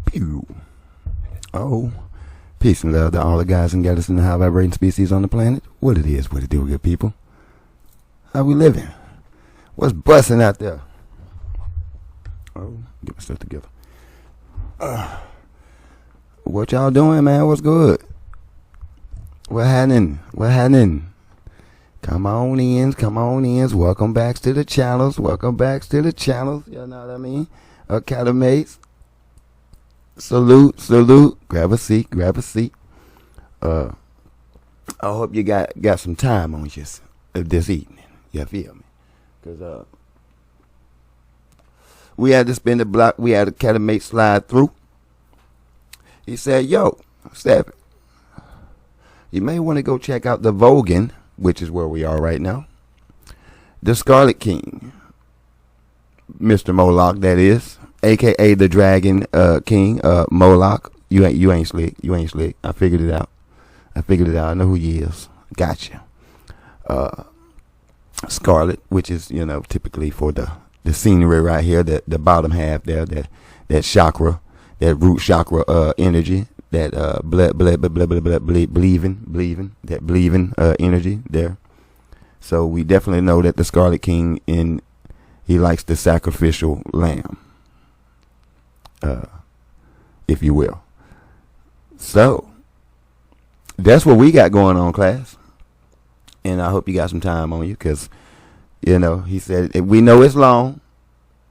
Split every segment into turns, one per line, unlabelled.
Pew. Oh, peace and love to all the guys and gals in the high vibrating species on the planet. What it is, what it do, good people. How we living? What's busting out there? Oh, get my stuff together. What y'all doing, man? What's good? What happening? What happening? Come on in, come on in. Welcome back to the channels. Welcome back to the channels. You know what I mean? Academates. Salute, salute. Grab a seat, grab a seat. I hope you got some time on you this evening. You feel me? Because we had to spin the block. We had Academate slide through. He said, yo, Stephen, you may want to go check out the Volgun, which is where we are right now. The Scarlet King. Mr. Moloch, that is. AKA the Dragon King, Moloch. You ain't slick. You ain't slick. I figured it out. I know who he is. Gotcha. Scarlet, which is, you know, typically for the scenery right here, the bottom half there, that chakra, that root chakra energy, that believing energy there. So we definitely know that the Scarlet King he likes the sacrificial lamb, if you will. So that's what we got going on, class. And I hope you got some time on you, because, you know, he said, we know it's long,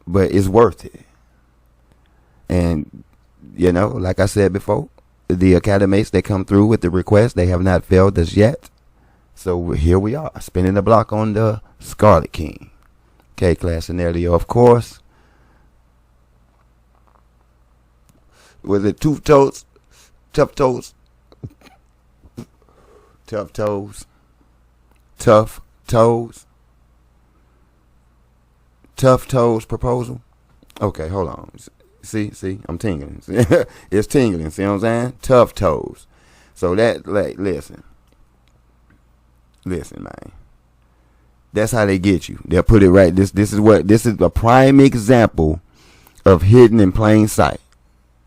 but it's worth it. And, you know, like I said before, the Academates that come through with the request, they have not failed us yet. So here we are, spinning the block on the Scarlet King. Okay, class scenario, of course. Was it tough toes? Tough toes proposal. Okay, hold on. See, I'm tingling. It's tingling. See what I'm saying? Tough toes. So that, like, listen, man. That's how they get you. They'll put it right. This is a prime example of hidden in plain sight,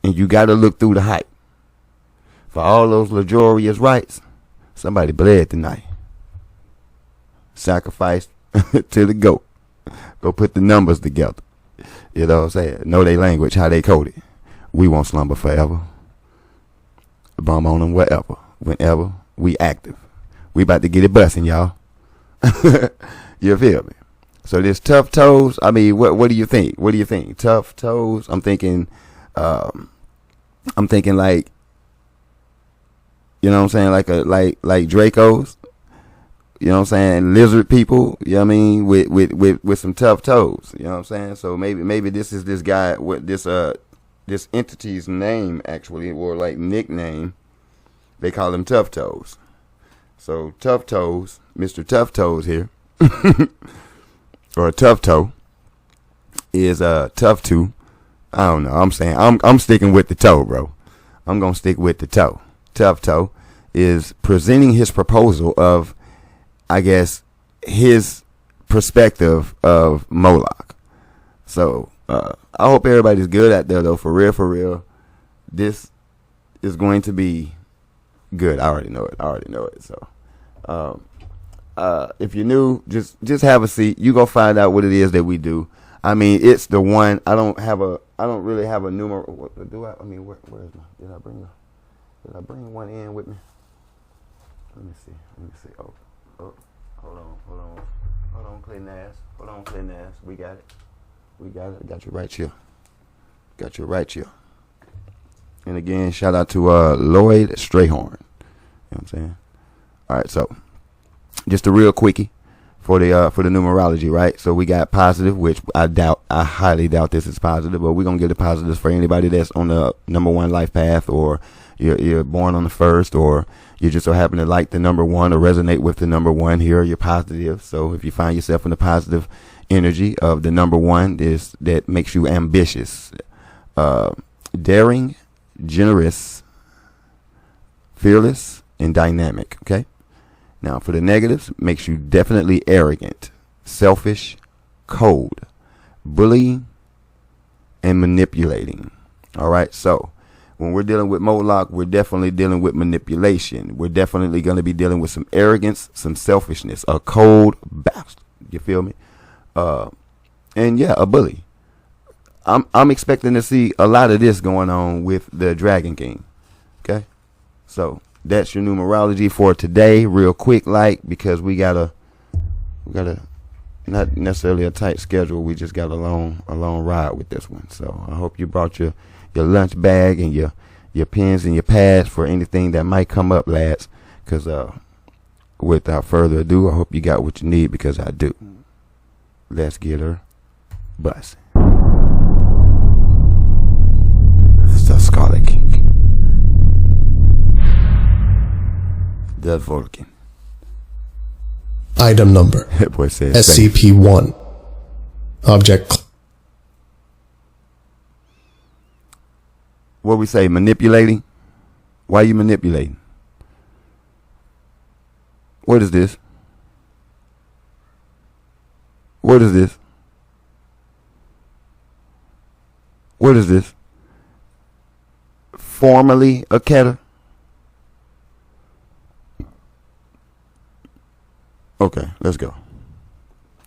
and you got to look through the hype. For all those luxurious rites, somebody bled tonight. Sacrificed to the goat. Go put the numbers together. You know what I'm saying? Know their language, how they code it. We won't slumber forever. Bum on them wherever, whenever we active. We about to get it busting, y'all. You feel me? So this tough toes, I mean, what do you think? What do you think? Tough toes? I'm thinking like, you know what I'm saying? Like Dracos. You know what I'm saying? Lizard people, you know what I mean? With some tough toes. You know what I'm saying? So maybe this is this guy with this entity's name, actually, or like nickname. They call him Tough Toes. So Tough Toes, Mr. Tough Toes here, or a tough toe, is tough to. I don't know. I'm saying I'm sticking with the toe, bro. I'm gonna stick with the toe. Tough Toe is presenting his proposal of, I guess, his perspective of Moloch. So I hope everybody's good out there, though. For real. This is going to be good. I already know it. So if you're new, just have a seat. You go find out what it is that we do. I mean, it's the one. I don't really have a numero. What do I? I mean, where is my? Did I bring one in with me? Let me see. Oh, hold on, Clinton ass. We got it. I got you right here. And again, shout out to Lloyd Strayhorn. You know what I'm saying? All right, so just a real quickie for the numerology, right? So we got positive, which I highly doubt this is positive, but we're gonna give the positives for anybody that's on the number one life path, or you're born on the first, or you just so happen to like the number one or resonate with the number one. Here are your positives. So if you find yourself in the positive energy of the number one, that makes you ambitious, daring, generous, fearless, and dynamic. Okay. Now for the negatives, makes you definitely arrogant, selfish, cold, bullying, and manipulating. All right. So when we're dealing with Moloch, we're definitely dealing with manipulation. We're definitely going to be dealing with some arrogance, some selfishness, a cold bastard. You feel me? And yeah, a bully. I'm expecting to see a lot of this going on with the Dragon King. Okay, so that's your numerology for today, real quick, because we got a not necessarily a tight schedule. We just got a long ride with this one. So I hope you brought your lunch bag and your pens and your pads for anything that might come up, lads. Because without further ado, I hope you got what you need, because I do. Let's get her bustin'. The Scarlet King, the Volgun.
Item number
Boy said
SCP-001. Object.
What we say? Manipulating? Why are you manipulating? What is this? What is this? What is this? Formerly a Keter? Okay, let's go.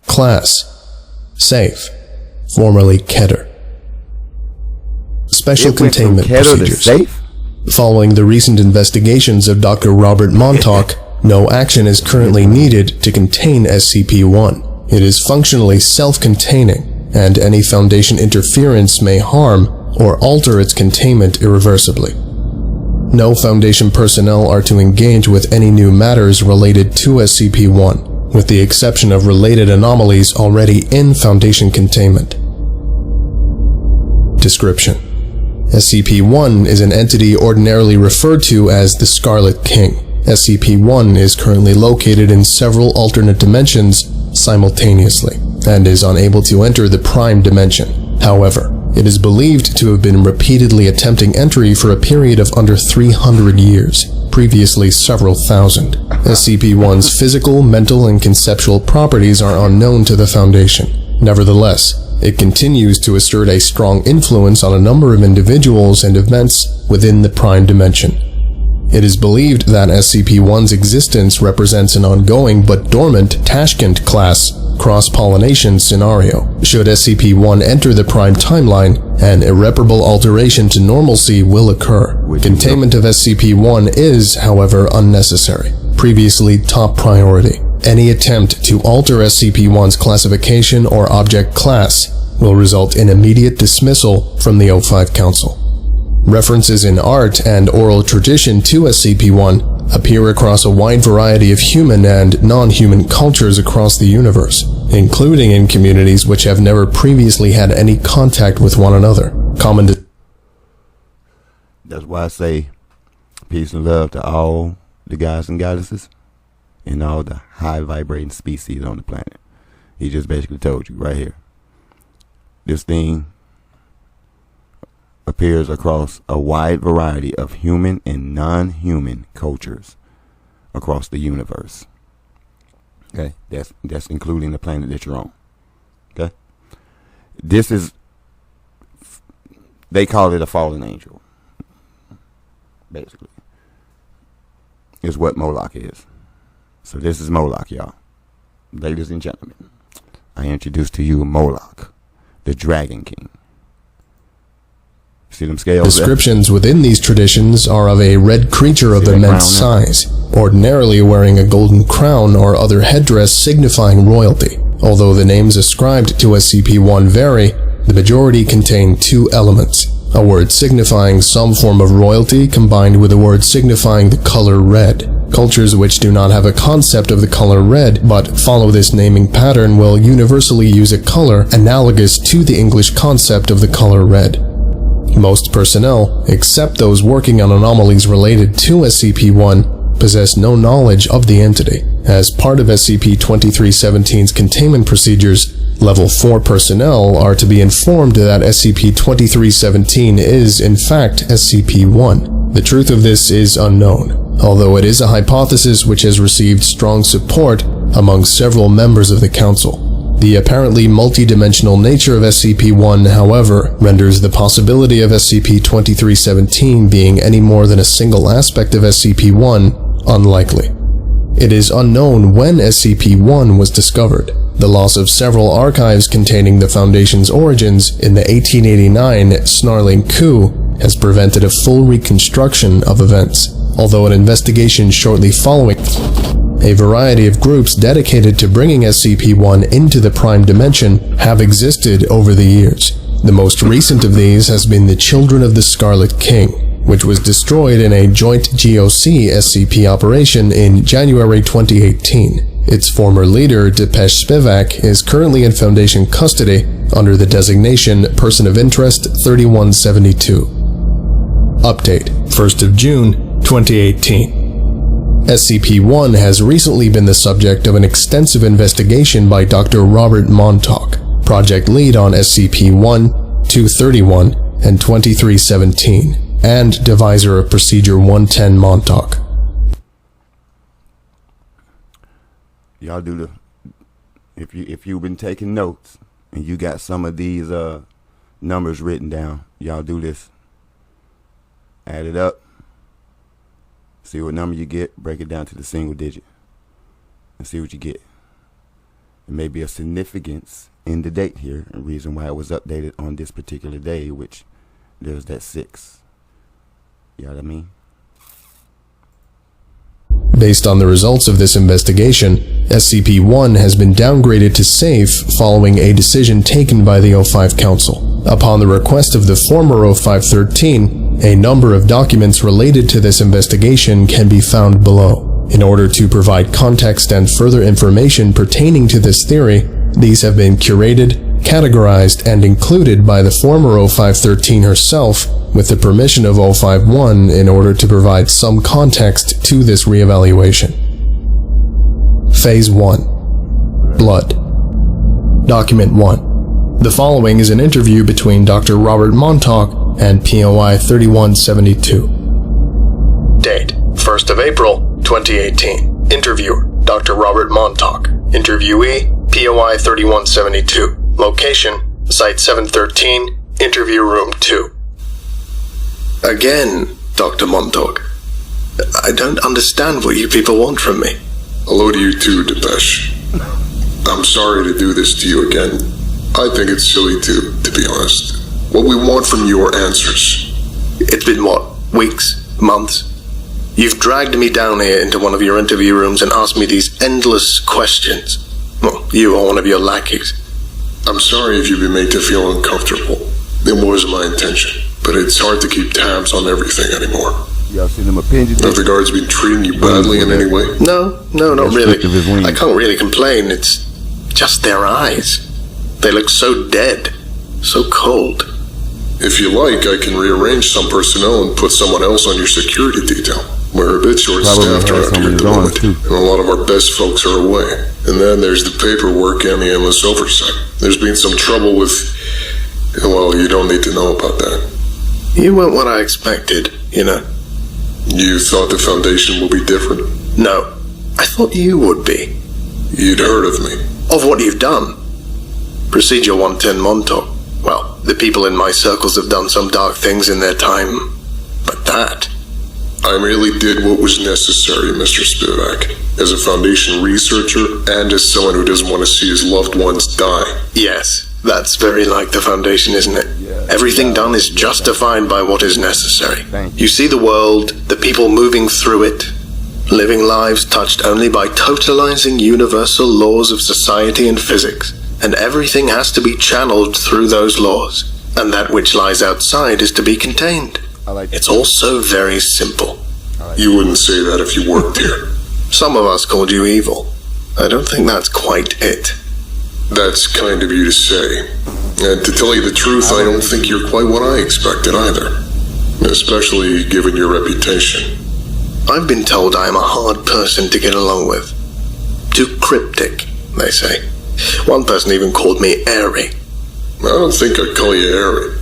Class. Safe. Formerly Keter. Special containment procedures.
Safe?
Following the recent investigations of Dr. Robert Montauk, no action is currently needed to contain SCP-1. It is functionally self-containing, and any Foundation interference may harm or alter its containment irreversibly. No Foundation personnel are to engage with any new matters related to SCP-1, with the exception of related anomalies already in Foundation containment. Description: SCP-1 is an entity ordinarily referred to as the Scarlet King. SCP-1 is currently located in several alternate dimensions simultaneously, and is unable to enter the Prime Dimension. However, it is believed to have been repeatedly attempting entry for a period of under 300 years, previously several thousand. SCP-1's physical, mental, and conceptual properties are unknown to the Foundation. Nevertheless, it continues to assert a strong influence on a number of individuals and events within the Prime Dimension. It is believed that SCP-1's existence represents an ongoing but dormant Tashkent-class cross-pollination scenario. Should SCP-1 enter the Prime Timeline, an irreparable alteration to normalcy will occur. Containment of SCP-1 is, however, unnecessary. Previously top priority. Any attempt to alter SCP-1's classification or object class will result in immediate dismissal from the O5 Council. References in art and oral tradition to SCP-1 appear across a wide variety of human and non-human cultures across the universe, including in communities which have never previously had any contact with one another.
That's why I say peace and love to all the guys and goddesses and all the high vibrating species on the planet. He just basically told you right here. This thing appears across a wide variety of human and non-human cultures across the universe. Okay, that's including the planet that you're on. Okay, this is, they call it a fallen angel. Basically, is what Moloch is. So this is Moloch, y'all. Ladies and gentlemen, I introduce to you Moloch, the Dragon King. See them scales?
Descriptions within these traditions are of a red creature of immense size, ordinarily wearing a golden crown or other headdress signifying royalty. Although the names ascribed to SCP-1 vary, the majority contain two elements: a word signifying some form of royalty combined with a word signifying the color red. Cultures which do not have a concept of the color red but follow this naming pattern will universally use a color analogous to the English concept of the color red. Most personnel, except those working on anomalies related to SCP-1, possess no knowledge of the entity. As part of SCP-2317's containment procedures, Level 4 personnel are to be informed that SCP-2317 is, in fact, SCP-1. The truth of this is unknown, although it is a hypothesis which has received strong support among several members of the Council. The apparently multi-dimensional nature of SCP-1, however, renders the possibility of SCP-2317 being any more than a single aspect of SCP-1 unlikely. It is unknown when SCP-1 was discovered. The loss of several archives containing the Foundation's origins in the 1889 Snarling coup has prevented a full reconstruction of events, although an investigation shortly following. A variety of groups dedicated to bringing SCP-1 into the Prime Dimension have existed over the years. The most recent of these has been the Children of the Scarlet King, which was destroyed in a joint GOC-SCP operation in January 2018. Its former leader, Depeche Spivak, is currently in Foundation custody under the designation Person of Interest 3172. Update: 1st of June, 2018. SCP-1 has recently been the subject of an extensive investigation by Dr. Robert Montauk, project lead on SCP-1, 231, and 2317, and deviser of Procedure 110 Montauk.
Y'all do the, if you've been taking notes and you got some of these numbers written down, y'all do this. Add it up. See what number you get, break it down to the single digit, and see what you get. There may be a significance in the date here, a reason why it was updated on this particular day, which there's that 6. You know what I mean?
Based on the results of this investigation, SCP-1 has been downgraded to safe following a decision taken by the O5 Council. Upon the request of the former O513, a number of documents related to this investigation can be found below. In order to provide context and further information pertaining to this theory, these have been curated, categorized, and included by the former O513 herself with the permission of O51 in order to provide some context to this reevaluation. Phase 1. Blood. Document 1. The following is an interview between Dr. Robert Montauk and POI 3172. Date: 1st of April, 2018. Interviewer: Dr. Robert Montauk. Interviewee: POI 3172. Location: Site 713, Interview Room 2. Again, Dr. Montauk. I don't understand what you people want from me.
Hello to you too, Depeche. I'm sorry to do this to you again. I think it's silly to be honest. What we want from you are answers.
It's been what? Weeks? Months? You've dragged me down here into one of your interview rooms and asked me these endless questions. Well, you or one of your lackeys.
I'm sorry if you've been made to feel uncomfortable. It was my intention, but it's hard to keep tabs on everything anymore.
Y'all seen them appendage?
Have the guards been treating you badly in any way?
No, not really. I can't really complain. It's just their eyes. They look so dead, so cold.
If you like, I can rearrange some personnel and put someone else on your security detail. We're a bit short-staffed around here at the moment, and a lot of our best folks are away. And then there's the paperwork and the endless oversight. There's been some trouble with... well, you don't need to know about that.
You weren't what I expected, you know.
You thought the Foundation would be different?
No, I thought you would be.
You'd heard of me.
Of what you've done. Procedure 110 Montauk. Well, the people in my circles have done some dark things in their time. But that...
I merely did what was necessary, Mr. Spivak. As a Foundation researcher, and as someone who doesn't want to see his loved ones die.
Yes, that's very like the Foundation, isn't it? Yeah, everything done is justified by what is necessary. You see the world, the people moving through it, living lives touched only by totalizing universal laws of society and physics. And everything has to be channeled through those laws. And that which lies outside is to be contained. It's all so very simple.
You wouldn't say that if you worked here.
Some of us called you evil. I don't think that's quite it.
That's kind of you to say. And to tell you the truth, I don't think you're quite what I expected either. Especially given your reputation.
I've been told I am a hard person to get along with. Too cryptic, they say. One person even called me airy.
I don't think I'd call you airy.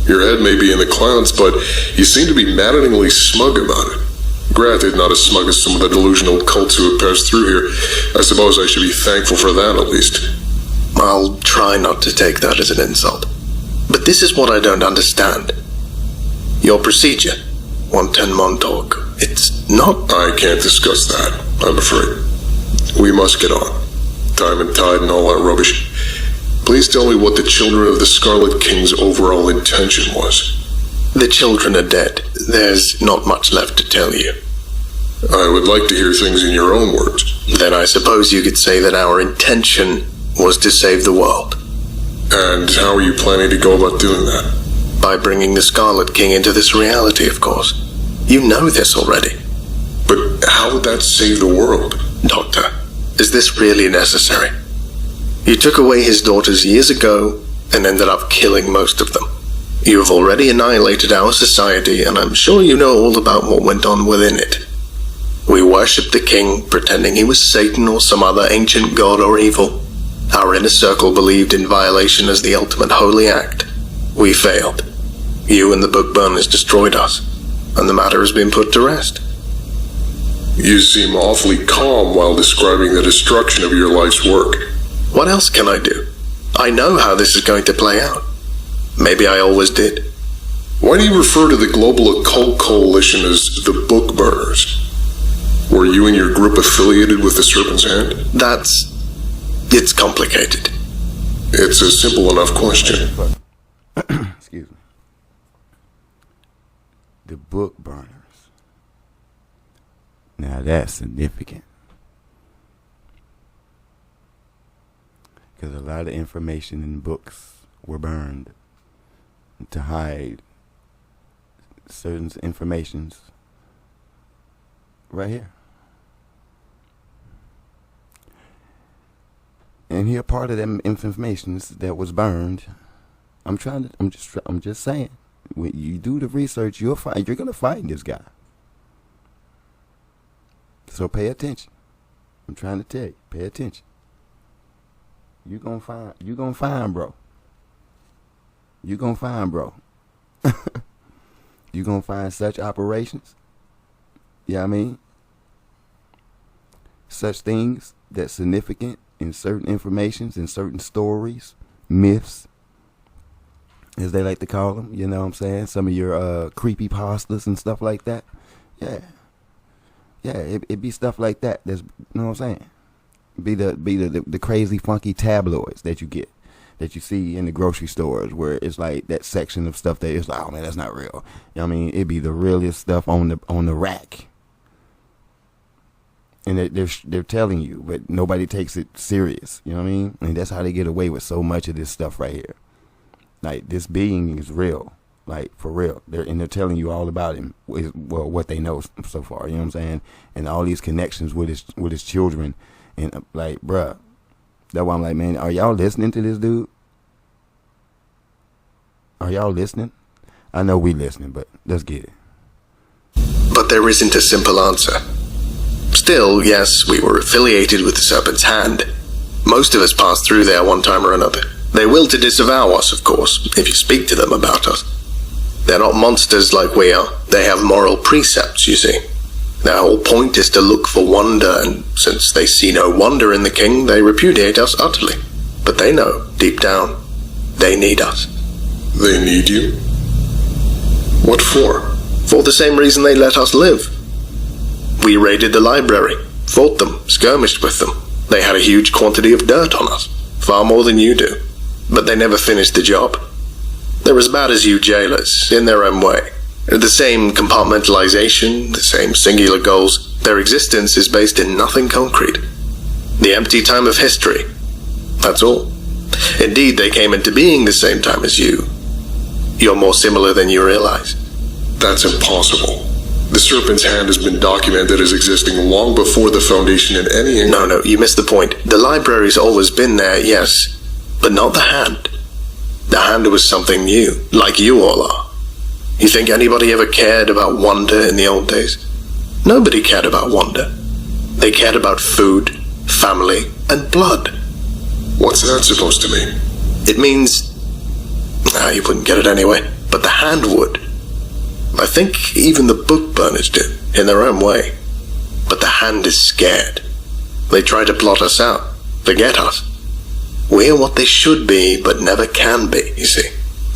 Your head may be in the clouds, but you seem to be maddeningly smug about it. Granted, not as smug as some of the delusional cults who have passed through here. I suppose I should be thankful for that, at least.
I'll try not to take that as an insult. But this is what I don't understand. Your procedure, 110 Montauk, it's not...
I can't discuss that, I'm afraid. We must get on. Time and tide and all that rubbish. Please tell me what the children of the Scarlet King's overall intention was.
The children are dead. There's not much left to tell you.
I would like to hear things in your own words.
Then I suppose you could say that our intention was to save the world.
And how are you planning to go about doing that?
By bringing the Scarlet King into this reality, of course. You know this already.
But how would that save the world?
Doctor, is this really necessary? You took away his daughters years ago and ended up killing most of them. You have already annihilated our society, and I'm sure you know all about what went on within it. We worshipped the king, pretending he was Satan or some other ancient god or evil. Our inner circle believed in violation as the ultimate holy act. We failed. You and the book burners destroyed us, and the matter has been put to rest.
You seem awfully calm while describing the destruction of your life's work.
What else can I do? I know how this is going to play out. Maybe I always did.
Why do you refer to the Global Occult Coalition as the Book Burners? Were you and your group affiliated with the Serpent's Hand?
It's complicated.
It's a simple enough question.
Excuse me. The Book Burners. Now that's significant. Because a lot of information in books were burned to hide certain informations right here. And here part of them informations that was burned. I'm just saying, when you do the research, you're gonna find this guy. So pay attention. I'm trying to tell you, pay attention. You gonna find, bro. You gonna find, bro. You gonna find such operations. Yeah, I mean, such things that's significant in certain informations, in certain stories, myths, as they like to call them. You know what I'm saying? Some of your creepy pastas and stuff like that. Yeah, it be stuff like that. That's, you know what I'm saying? Be the crazy funky tabloids that you get, that you see in the grocery stores, where it's like that section of stuff that is like, oh man, that's not real. You know what I mean? It'd be the realest stuff on the rack, and they're telling you, but nobody takes it serious. You know what I mean? And that's how they get away with so much of this stuff right here. Like, this being is real, like for real. They're telling you all about him. Well, what they know so far. You know what I'm saying? And all these connections with his children. And like, bruh, that's why I'm like, man, are y'all listening to this dude? Are y'all listening? I know we listening, but let's get it.
But there isn't a simple answer. Still, yes, we were affiliated with the Serpent's Hand. Most of us passed through there one time or another. They will to disavow us, of course, if you speak to them about us. They're not monsters like we are. They have moral precepts, you see. Their whole point is to look for wonder, and since they see no wonder in the king, they repudiate us utterly. But they know, deep down, they need us.
They need you? What for?
For the same reason they let us live. We raided the library, fought them, skirmished with them. They had a huge quantity of dirt on us, far more than you do. But they never finished the job. They're as bad as you jailers, in their own way. The same compartmentalization, the same singular goals. Their existence is based in nothing concrete. The empty time of history. That's all. Indeed, they came into being the same time as you. You're more similar than you realize.
That's impossible. The Serpent's Hand has been documented as existing long before the Foundation in any...
No, you missed the point. The library's always been there, yes, but not the Hand. The Hand was something new, like you all are. You think anybody ever cared about wonder in the old days? Nobody cared about wonder. They cared about food, family, and blood.
What's that supposed to mean?
It means... you wouldn't get it anyway, but the Hand would. I think even the book burners do, in their own way. But the Hand is scared. They try to blot us out, forget us. We're what they should be, but never can be, you see.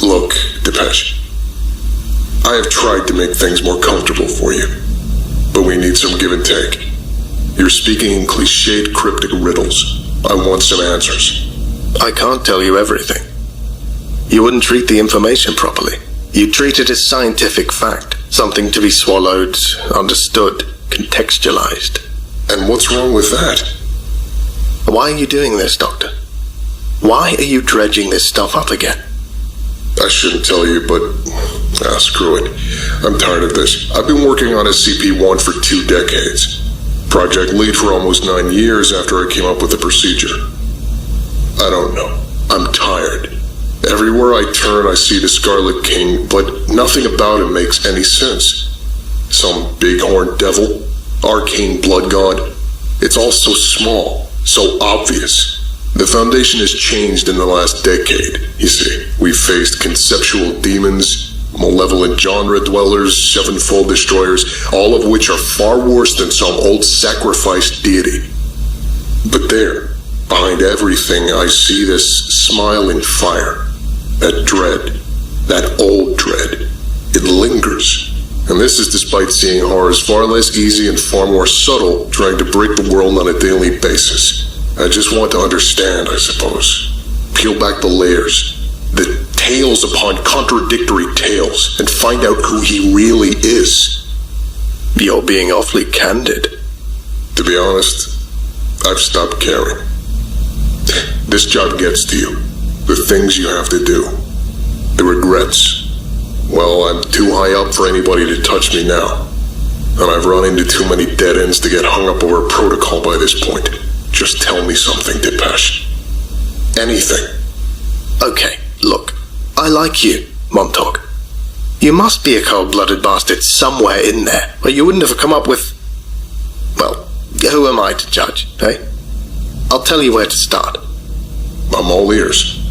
Look, Depeche. I have tried to make things more comfortable for you, but we need some give and take. You're speaking in cliched, cryptic riddles. I want some answers.
I can't tell you everything. You wouldn't treat the information properly. You treat it as scientific fact, something to be swallowed, understood, contextualized.
And what's wrong with that?
Why are you doing this, Doctor? Why are you dredging this stuff up again?
I shouldn't tell you, but screw it. I'm tired of this. I've been working on SCP-001 for 2 decades. Project lead for almost 9 years after I came up with the procedure. I don't know. I'm tired. Everywhere I turn, I see the Scarlet King, but nothing about him makes any sense. Some big-horned devil? Arcane blood god? It's all so small, so obvious. The Foundation has changed in the last decade, you see. We've faced conceptual demons, malevolent genre dwellers, sevenfold destroyers, all of which are far worse than some old sacrificed deity. But there, behind everything, I see this smiling fire. That dread. That old dread. It lingers. And this is despite seeing horrors far less easy and far more subtle trying to break the world on a daily basis. I just want to understand, I suppose. Peel back the layers. The tales upon contradictory tales, and find out who he really is.
You're being awfully candid.
To be honest, I've stopped caring. This job gets to you. The things you have to do. The regrets. Well, I'm too high up for anybody to touch me now. And I've run into too many dead ends to get hung up over protocol by this point. Just tell me something, Depeche. Anything.
Okay, look. I like you, Montauk. You must be a cold-blooded bastard somewhere in there, or you wouldn't have come up with... Well, who am I to judge, eh? I'll tell you where to start.
I'm all ears.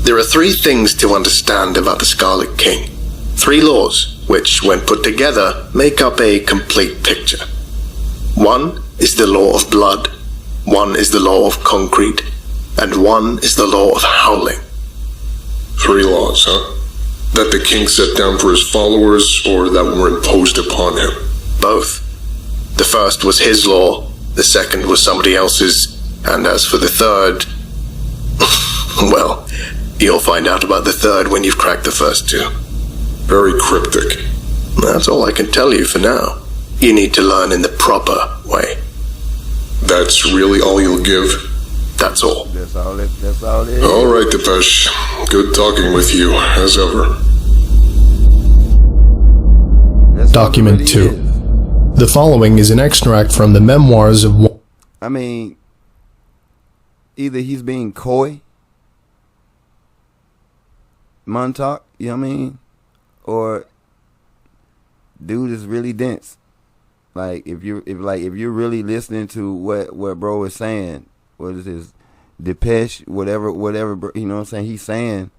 There are 3 things to understand about the Scarlet King. 3 laws, which, when put together, make up a complete picture. 1 is the law of blood, 1 is the law of concrete, and 1 is the law of howling.
3 laws, huh? That the king set down for his followers, or that were imposed upon him?
Both. The first was his law, the second was somebody else's, and as for the third... well, you'll find out about the third when you've cracked the first 2.
Very cryptic.
That's all I can tell you for now. You need to learn in the proper way.
That's really all you'll give?
That's all.
That's all it is.
All right, Depeche. Good talking with you, as ever.
Document 2. The following is an extract from the memoirs of...
I mean, either he's being coy, Montauk, you know what I mean? Or dude is really dense. Like if you're really listening to what bro is saying, what is his Depeche, whatever, you know what I'm saying, he's saying,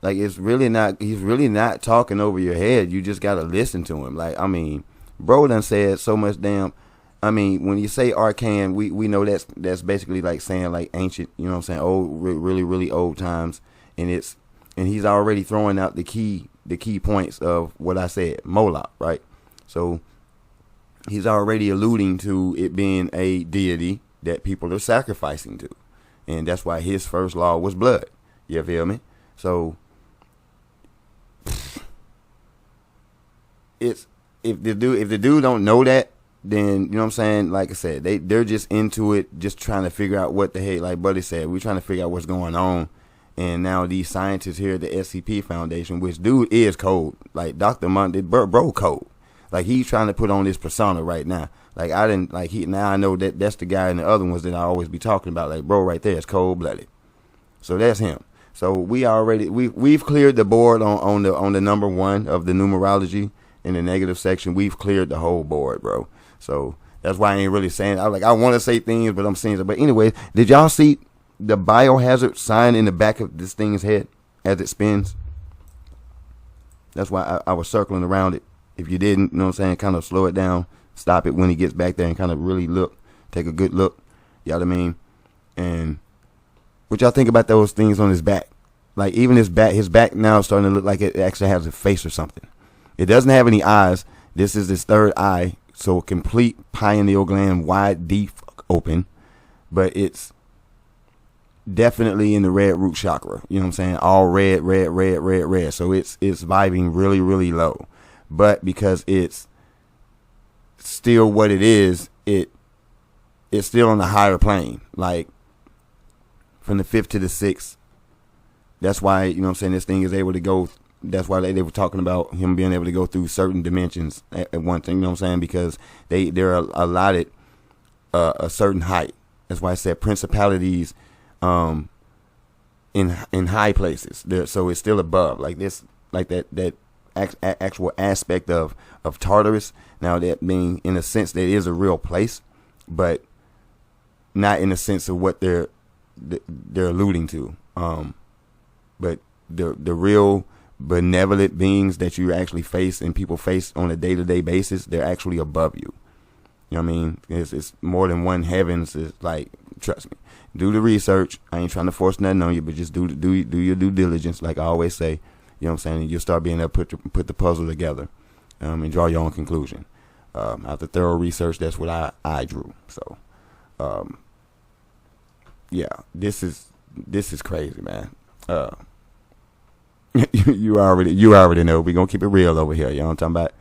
like he's really not talking over your head. You just gotta listen to him. Like, I mean, bro done said so much damn. I mean, when you say arcane, we know that's basically like saying like ancient, you know what I'm saying, old, really old times, and he's already throwing out the key points of what I said, Moloch, right? So he's already alluding to it being a deity that people are sacrificing to, and that's why his first law was blood. You feel me? So it's if the dude don't know that, then you know what I'm saying. Like I said, they're just into it, just trying to figure out what the heck. Like Buddy said, we're trying to figure out what's going on. And now these scientists here at the SCP Foundation, which dude is cold, like Dr. Monty, bro cold. Like he's trying to put on this persona right now. Like now I know that that's the guy in the other ones that I always be talking about. Like bro right there is cold blooded. So that's him. So we've cleared the board on the number 1 of the numerology in the negative section. We've cleared the whole board, bro. So that's why I ain't really saying. I want to say things, but I'm saying. But anyway, did y'all see the biohazard sign in the back of this thing's head as it spins? That's why I was circling around it. If you didn't, you know what I'm saying, kind of slow it down, stop it when he gets back there and kind of really look, take a good look. You know what I mean? And what y'all think about those things on his back? Like, even his back now is starting to look like it actually has a face or something. It doesn't have any eyes. This is his third eye, so a complete pineal gland, wide, deep, open. But it's definitely in the red root chakra. You know what I'm saying? All red. So it's vibing really, really low. But because it's still what it is, it's still on the higher plane. Like, from the 5th to the 6th. That's why, you know what I'm saying, this thing is able to go. That's why they were talking about him being able to go through certain dimensions at one thing, you know what I'm saying? Because they're allotted a certain height. That's why I said principalities in high places. So it's still above, like this, like that actual aspect of Tartarus. Now, that being, in a sense, that is a real place, but not in the sense of what they're alluding to. But the real benevolent beings that you actually face and people face on a day-to-day basis, they're actually above you. You know what I mean? It's more than one heavens. It's like, trust me, do the research. I ain't trying to force nothing on you, but just do your due diligence, like I always say. You know what I'm saying? And you'll start being able to put the puzzle together and draw your own conclusion. After thorough research, that's what I drew. So, yeah, this is crazy, man. You already know. We're gonna keep it real over here. You know what I'm talking about?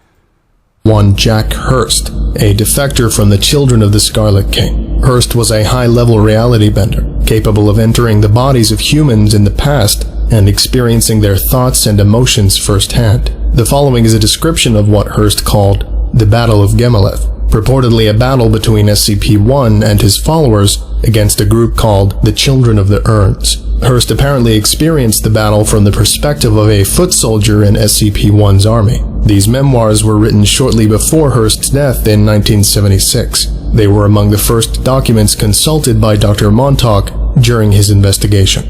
One Jack Hurst, a defector from the Children of the Scarlet King. Hurst was a high-level reality bender, capable of entering the bodies of humans in the past and experiencing their thoughts and emotions firsthand. The following is a description of what Hurst called the Battle of Gemaleth, purportedly a battle between SCP-1 and his followers against a group called the Children of the Urns. Hurst apparently experienced the battle from the perspective of a foot soldier in SCP-1's army. These memoirs were written shortly before Hurst's death in 1976. They were among the first documents consulted by Dr. Montauk during his investigation.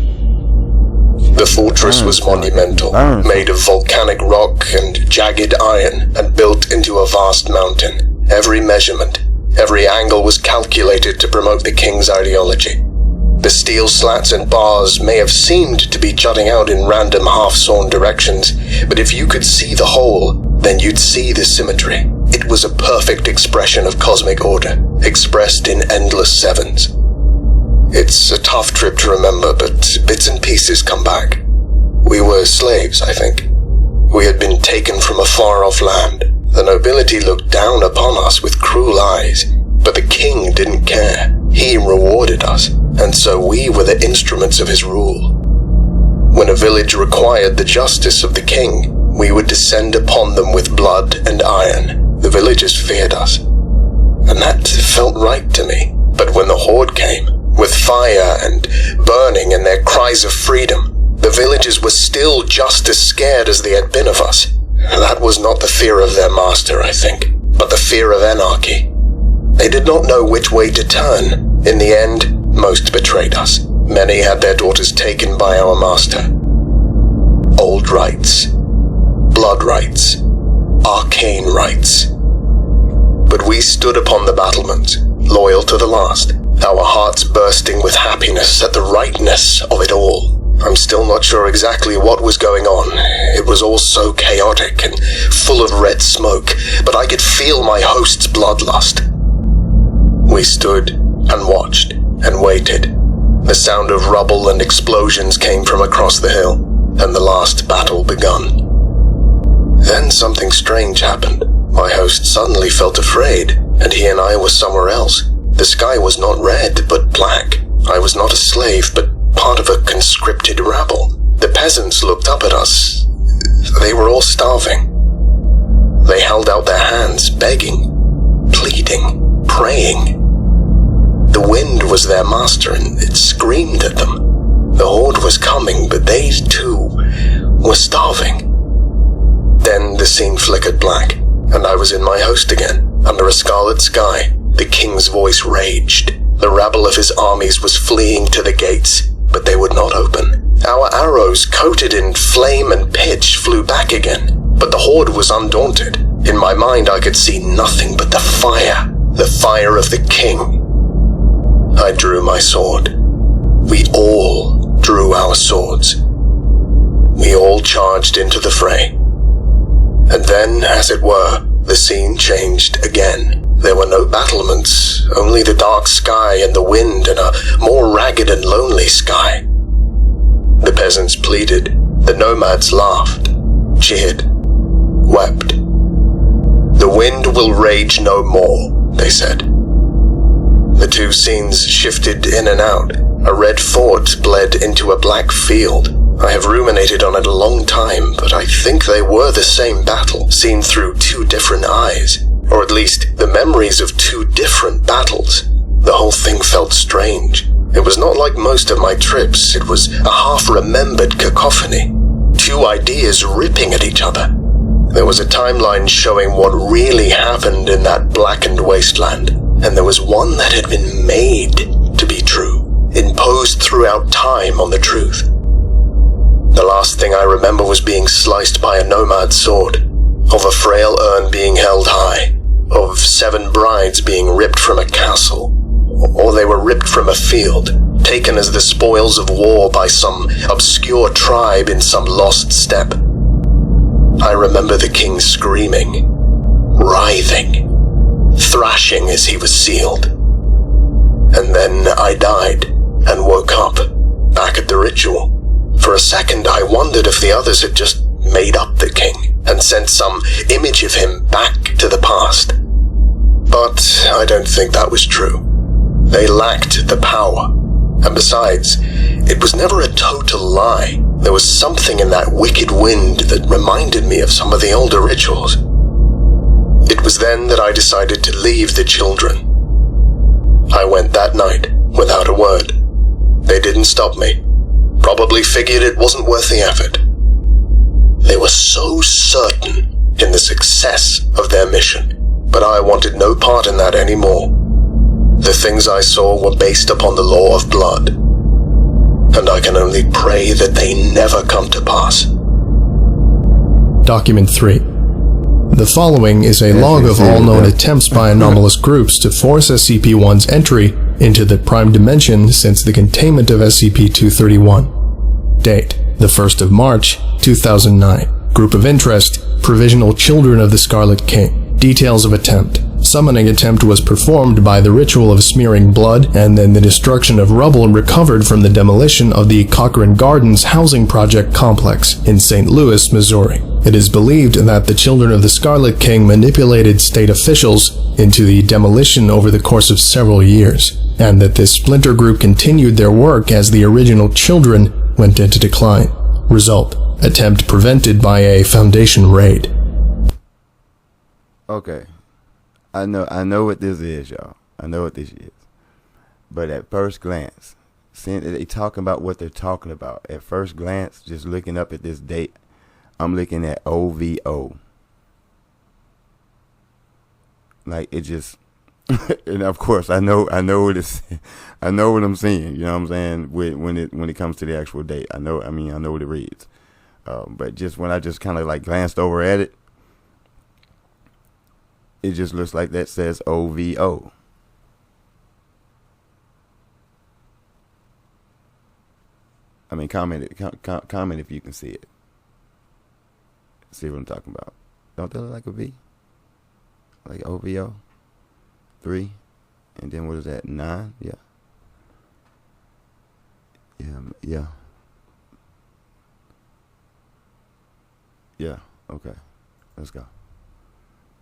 The fortress was monumental, made of volcanic rock and jagged iron, and built into a vast mountain. Every measurement, every angle was calculated to promote the king's ideology. The steel slats and bars may have seemed to be jutting out in random half-sawn directions, but if you could see the whole, then you'd see the symmetry. It was a perfect expression of cosmic order, expressed in endless sevens. It's a tough trip to remember, but bits and pieces come back. We were slaves, I think. We had been taken from a far-off land. The nobility looked down upon us with cruel eyes, but the king didn't care. He rewarded us, and so we were the instruments of his rule. When a village required the justice of the king, we would descend upon them with blood and iron. The villagers feared us, and that felt right to me. But when the horde came, with fire and burning and their cries of freedom, the villagers were still just as scared as they had been of us. That was not the fear of their master, I think, but the fear of anarchy. They did not know which way to turn. In the end, most betrayed us. Many had their daughters taken by our master. Old rites, blood rites, arcane rites. But we stood upon the battlement, loyal to the last, our hearts bursting with happiness at the rightness of it all. I'm still not sure exactly what was going on. It was all so chaotic and full of red smoke, but I could feel my host's bloodlust. We stood and watched and waited. The sound of rubble and explosions came from across the hill, and the last battle begun. Then something strange happened. My host suddenly felt afraid, and he and I were somewhere else. The sky was not red, but black. I was not a slave, but part of a conscripted rabble. The peasants looked up at us. They were all starving. They held out their hands, begging, pleading, praying. The wind was their master, and it screamed at them. The horde was coming, but they, too, were starving. Then the scene flickered black, and I was in my host again, under a scarlet sky. The king's voice raged. The rabble of his armies was fleeing to the gates, but they would not open. Our arrows, coated in flame and pitch, flew back again, but the horde was undaunted. In my mind, I could see nothing but the fire of the king. I drew my sword. we all drew our swords. We all charged into the fray. And then, as it were, the scene changed again. There were no battlements, only the dark sky and the wind and a more ragged and lonely sky. The peasants pleaded, the nomads laughed, cheered, wept. The wind will rage no more, they said. The two scenes shifted in and out. A red fort bled into a black field. I have ruminated on it a long time, but I think they were the same battle, seen through two different eyes. Or at least, the memories of two different battles. The whole thing felt strange. It was not like most of my trips. It was a half-remembered cacophony. Two ideas ripping at each other. There was a timeline showing what really happened in that blackened wasteland, and there was one that had been made to be true, imposed throughout time on the truth. The last thing I remember was being sliced by a nomad sword, of a frail urn being held high, of 7 brides being ripped from a castle, or they were ripped from a field, taken as the spoils of war by some obscure tribe in some lost steppe. I remember the king screaming, writhing, thrashing as he was sealed. And then I died and woke up, back at the ritual. For a second I wondered if the others had just made up the king and sent some image of him back to the past. But I don't think that was true. They lacked the power. And besides, it was never a total lie. There was something in that wicked wind that reminded me of some of the older rituals. It was then that I decided to leave the children. I went that night, without a word. They didn't stop me. Probably figured it wasn't worth the effort. They were so certain in the success of their mission, but I wanted no part in that anymore. The things I saw were based upon the law of blood, and I can only pray that they never come to pass.
Document 3. The following is a log of all known attempts by anomalous groups to force SCP-1's entry into the Prime Dimension since the containment of SCP-231. Date: the 1st of March, 2009. Group of interest: Provisional Children of the Scarlet King. Details of attempt: summoning attempt was performed by the ritual of smearing blood, and then the destruction of rubble recovered from the demolition of the Cochrane Gardens housing project complex in St. Louis, Missouri. It is believed that the children of the Scarlet King manipulated state officials into the demolition over the course of several years, and that this splinter group continued their work as the original children went into decline. Result: attempt prevented by a Foundation raid.
Okay. I know what this is, y'all. I know what this is. But at first glance, seeing that they talking about what they're talking about, at first glance, just looking up at this date, I'm looking at OVO. Like, it just, and of course, I know what it's, I know what I'm seeing. You know what I'm saying? When it comes to the actual date, I know what it reads. But just when I just kind of like glanced over at it, it just looks like that says OVO. I mean, comment if you can see it. See what I'm talking about. Don't that look like a V? Like OVO? 3. And then what is that? 9? Yeah. Yeah. Yeah. Okay. Let's go.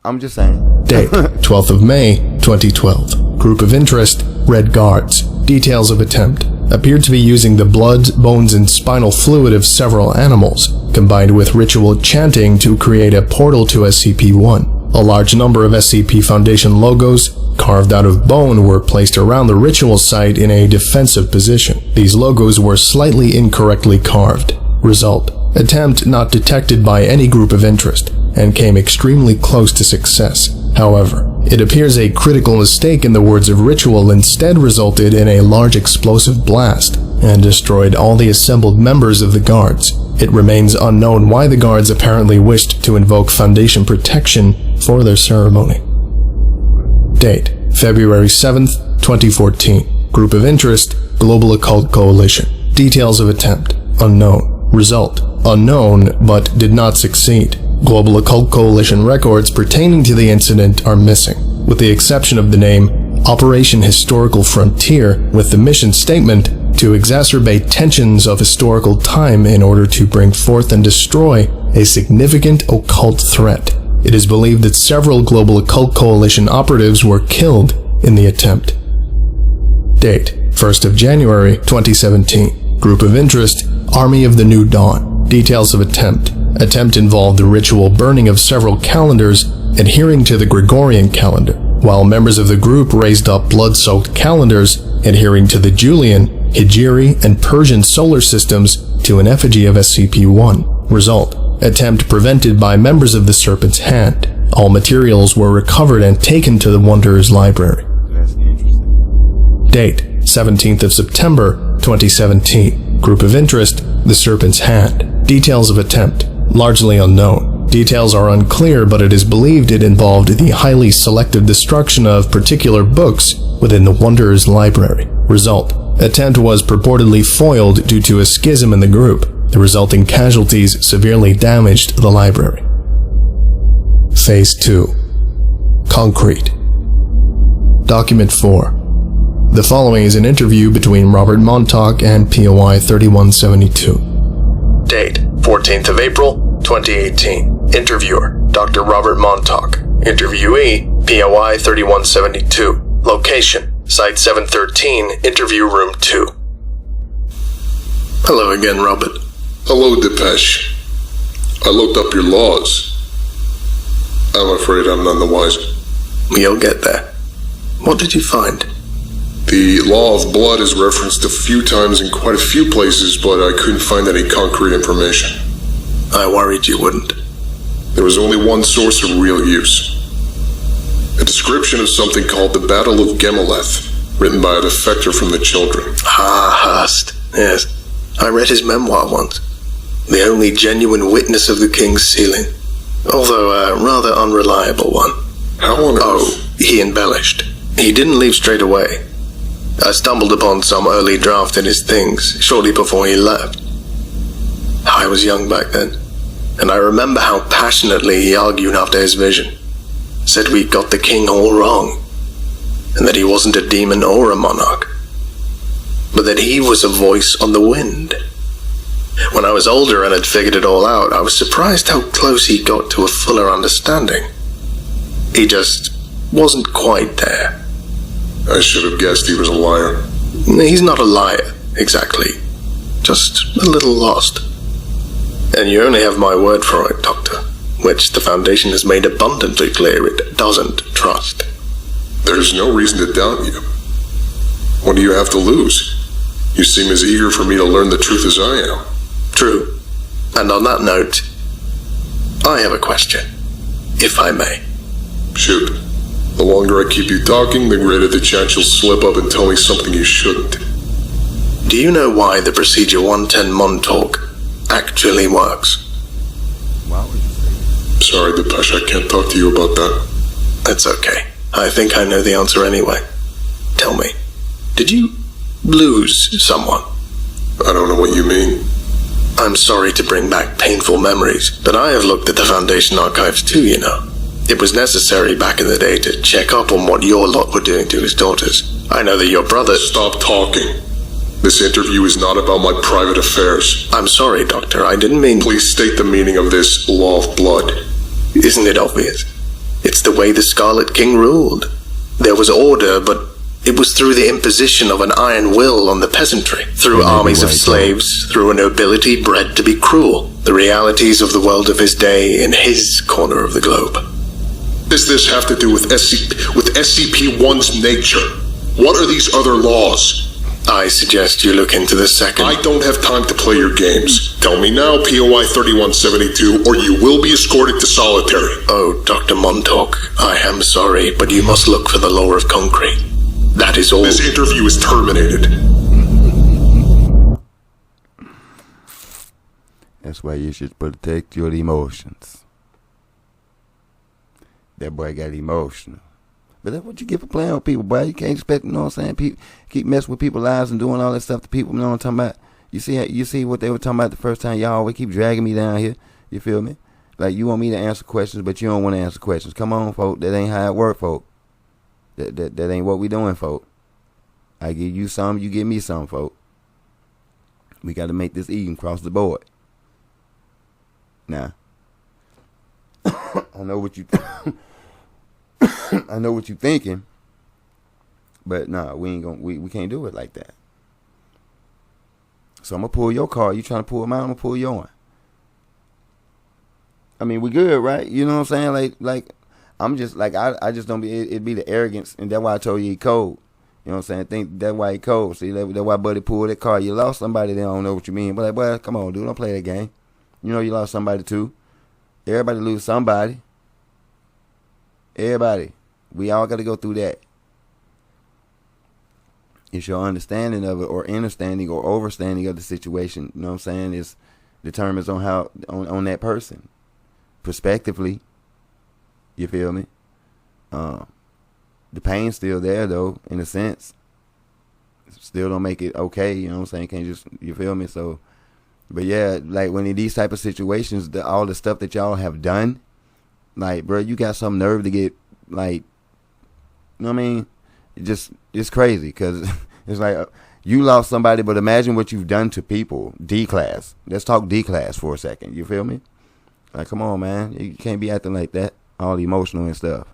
I'm just saying.
Date: 12th of May, 2012. Group of interest: Red Guards. Details of attempt: appeared to be using the blood, bones, and spinal fluid of several animals, combined with ritual chanting to create a portal to SCP-1. A large number of SCP Foundation logos, carved out of bone, were placed around the ritual site in a defensive position. These logos were slightly incorrectly carved. Result: attempt not detected by any group of interest, and came extremely close to success. However, it appears a critical mistake in the words of ritual instead resulted in a large explosive blast and destroyed all the assembled members of the guards. It remains unknown why the guards apparently wished to invoke Foundation protection for their ceremony. Date: February 7th, 2014. Group of interest, Global Occult Coalition. Details of attempt, unknown. Result, unknown, but did not succeed. Global Occult Coalition records pertaining to the incident are missing, with the exception of the name Operation Historical Frontier, with the mission statement to exacerbate tensions of historical time in order to bring forth and destroy a significant occult threat. It is believed that several Global Occult Coalition operatives were killed in the attempt. Date, 1st of January 2017. Group of interest, Army of the New Dawn. Details of attempt. Attempt involved the ritual burning of several calendars adhering to the Gregorian calendar, while members of the group raised up blood-soaked calendars adhering to the Julian, Hijri, and Persian solar systems to an effigy of SCP-1. Result, attempt prevented by members of the Serpent's Hand. All materials were recovered and taken to the Wanderer's library.
That's interesting.
Date, 17th of September 2017. Group of interest, the Serpent's Hand. Details of attempt, largely unknown. Details are unclear, but it is believed it involved the highly selective destruction of particular books within the Wanderer's library. Result, attempt was purportedly foiled due to a schism in the group. The resulting casualties severely damaged the library. Phase 2. Concrete. Document 4. The following is an interview between Robert Montauk and POI 3172. Date, 14th of April, 2018. Interviewer, Dr. Robert Montauk. Interviewee, POI 3172. Location, Site 713, Interview Room 2.
Hello again, Robert.
Hello, Depeche. I looked up your laws. I'm afraid I'm none the wiser.
You'll get there. What did you find?
The law of blood is referenced a few times in quite a few places, but I couldn't find any concrete information.
I worried you wouldn't.
There was only one source of real use. A description of something called the Battle of Gemeleth, written by a defector from the Children.
Ah, Hurst. Yes. I read his memoir once. The only genuine witness of the King's sealing. Although a rather unreliable one.
How on earth?
Oh, he embellished. He didn't leave straight away. I stumbled upon some early draft in his things shortly before he left. I was young back then, and I remember how passionately he argued after his vision. Said we got the king all wrong, and that he wasn't a demon or a monarch, but that he was a voice on the wind. When I was older and had figured it all out, I was surprised how close he got to a fuller understanding. He just wasn't quite there.
I should have guessed he was a liar.
He's not a liar, exactly. Just a little lost. And you only have my word for it, Doctor, which the Foundation has made abundantly clear it doesn't trust.
There's no reason to doubt you. What do you have to lose? You seem as eager for me to learn the truth as I am.
True. And on that note, I have a question, if I may.
Shoot. The longer I keep you talking, the greater the chance you'll slip up and tell me something you shouldn't.
Do you know why the Procedure 110 Montauk actually works?
Why would you say that?
Sorry, Depeche, I can't talk to you about that.
That's okay. I think I know the answer anyway. Tell me, did you lose someone?
I don't know what you mean.
I'm sorry to bring back painful memories, but I have looked at the Foundation archives too, you know. It was necessary back in the day to check up on what your lot were doing to his daughters. I know that your brother...
Stop talking. This interview is not about my private affairs.
I'm sorry, Doctor, I didn't mean...
Please state the meaning of this law of blood.
Isn't it obvious? It's the way the Scarlet King ruled. There was order, but it was through the imposition of an iron will on the peasantry, through armies of slaves, through a nobility bred to be cruel, the realities of the world of his day in his corner of the globe.
Does this have to do with SCP-1's nature? What are these other laws?
I suggest you look into the second.
I don't have time to play your games. Tell me now, POI 3172, or you will be escorted to solitary.
Oh, Dr. Montauk, I am sorry, but you must look for the law of concrete. That is all.
This interview is terminated.
That's why you should protect your emotions. That boy got emotional. But that's what you get for playing with people, boy. You can't expect, you know what I'm saying, keep messing with people's lives and doing all that stuff to people, you know what I'm talking about? You see what they were talking about the first time? Y'all always keep dragging me down here. You feel me? Like, you want me to answer questions, but you don't want to answer questions. Come on, folk. That ain't how it work, folk. That ain't what we doing, folk. I give you some, you give me some, folk. We got to make this even across the board. Now, I know what you I know what you thinking, but nah, we can't do it like that. So I'm gonna pull your card. You trying to pull mine? I'm gonna pull yours. I mean, we good, right? You know what I'm saying? Like I'm just like I just don't be. It'd be the arrogance, and that's why I told you he cold. You know what I'm saying? I think that's why he cold. See, that's why Buddy pulled that card. You lost somebody. They don't know what you mean. But like, boy, come on, dude, don't play that game. You know you lost somebody too. Everybody lose somebody. Everybody. We all got to go through that. It's your understanding of it, or understanding or overstanding of the situation, you know what I'm saying, is determines on how on that person. Prospectively. You feel me? The pain's still there though, in a sense. Still don't make it okay, you know what I'm saying? Can't just, you feel me? So, but yeah, like when in these type of situations, all the stuff that y'all have done, like, bro, you got some nerve to get, like, you know what I mean? It's crazy, because it's like you lost somebody, but imagine what you've done to people. D-class. Let's talk D-class for a second. You feel me? Like, come on, man. You can't be acting like that, all emotional and stuff.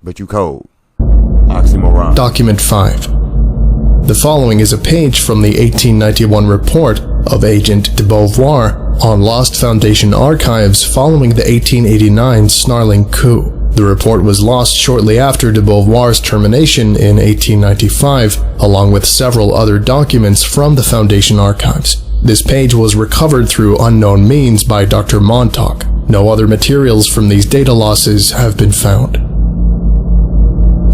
But you cold. Oxymoron.
Document 5. The following is a page from the 1891 report of Agent de Beauvoir on Lost Foundation archives following the 1889 Snarling coup. The report was lost shortly after de Beauvoir's termination in 1895, along with several other documents from the Foundation archives. This page was recovered through unknown means by Dr. Montauk. No other materials from these data losses have been found.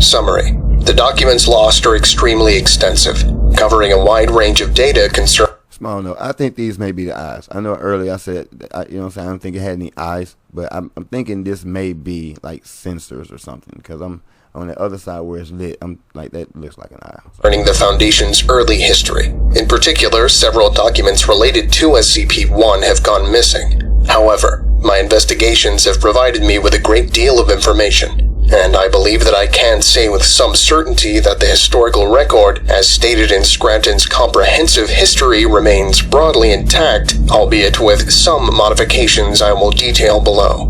Summary. The documents lost are extremely extensive, covering a wide range of data concerning...
Small note. I think these may be the eyes. I know earlier I said, you know what I'm saying, I don't think it had any eyes, but I'm thinking this may be like sensors or something, because I'm on the other side where it's lit. I'm like, that looks like an eye.
Concerning the Foundation's early history. In particular, several documents related to SCP-1 have gone missing. However, my investigations have provided me with a great deal of information, and I believe that I can say with some certainty that the historical record, as stated in Scranton's comprehensive history, remains broadly intact, albeit with some modifications I will detail below.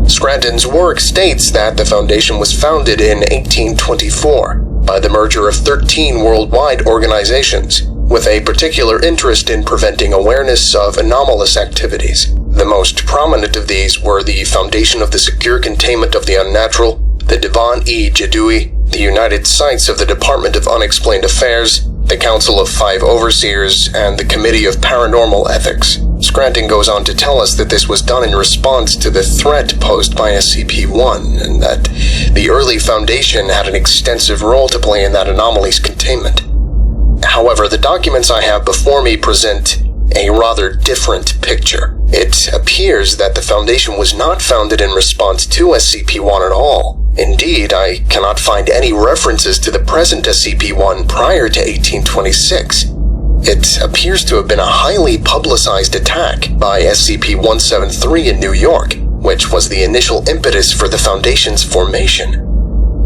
Scranton's work states that the Foundation was founded in 1824 by the merger of 13 worldwide organizations, with a particular interest in preventing awareness of anomalous activities. The most prominent of these were the Foundation of the Secure Containment of the Unnatural, the Divan-e-Jadui, the United Sites of the Department of Unexplained Affairs, the Council of Five Overseers, and the Committee of Paranormal Ethics. Scranton goes on to tell us that this was done in response to the threat posed by SCP-1, and that the early Foundation had an extensive role to play in that anomaly's containment. However, the documents I have before me present a rather different picture. It appears that the Foundation was not founded in response to SCP-1 at all. Indeed, I cannot find any references to the present SCP-1 prior to 1826. It appears to have been a highly publicized attack by SCP-173 in New York, which was the initial impetus for the Foundation's formation.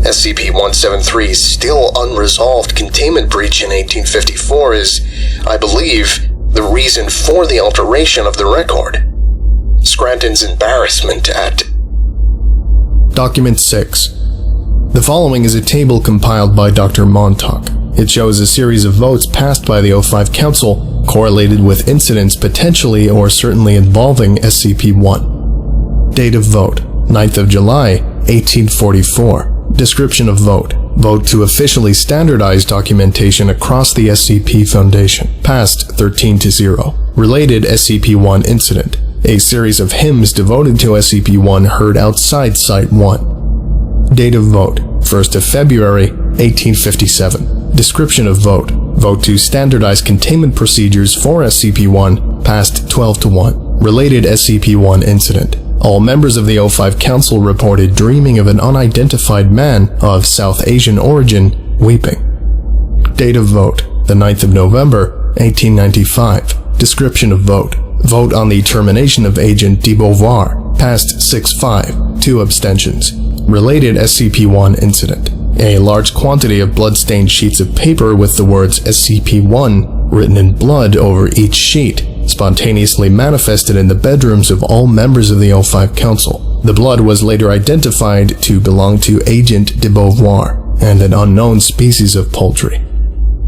SCP-173's still unresolved containment breach in 1854 is, I believe, the reason for the alteration of the record. Scranton's embarrassment at...
Document 6. The following is a table compiled by Dr. Montauk. It shows a series of votes passed by the O5 Council correlated with incidents potentially or certainly involving SCP-1. Date of vote, 9th of July, 1844. Description of vote. Vote to officially standardize documentation across the SCP Foundation. Passed 13-0. Related SCP-1 incident. A series of hymns devoted to SCP-1 heard outside Site-1. Date of vote, 1st of February, 1857. Description of vote. Vote to standardize containment procedures for SCP-1. Passed 12-1. Related SCP-1 incident. All members of the O5 Council reported dreaming of an unidentified man of South Asian origin weeping. Date of vote, the 9th of November, 1895. Description of vote. Vote on the termination of Agent de Beauvoir. Passed 6-5. 2 abstentions. Related SCP-1 incident. A large quantity of blood-stained sheets of paper with the words SCP-1 written in blood over each sheet spontaneously manifested in the bedrooms of all members of the O5 Council. The blood was later identified to belong to Agent de Beauvoir and an unknown species of poultry.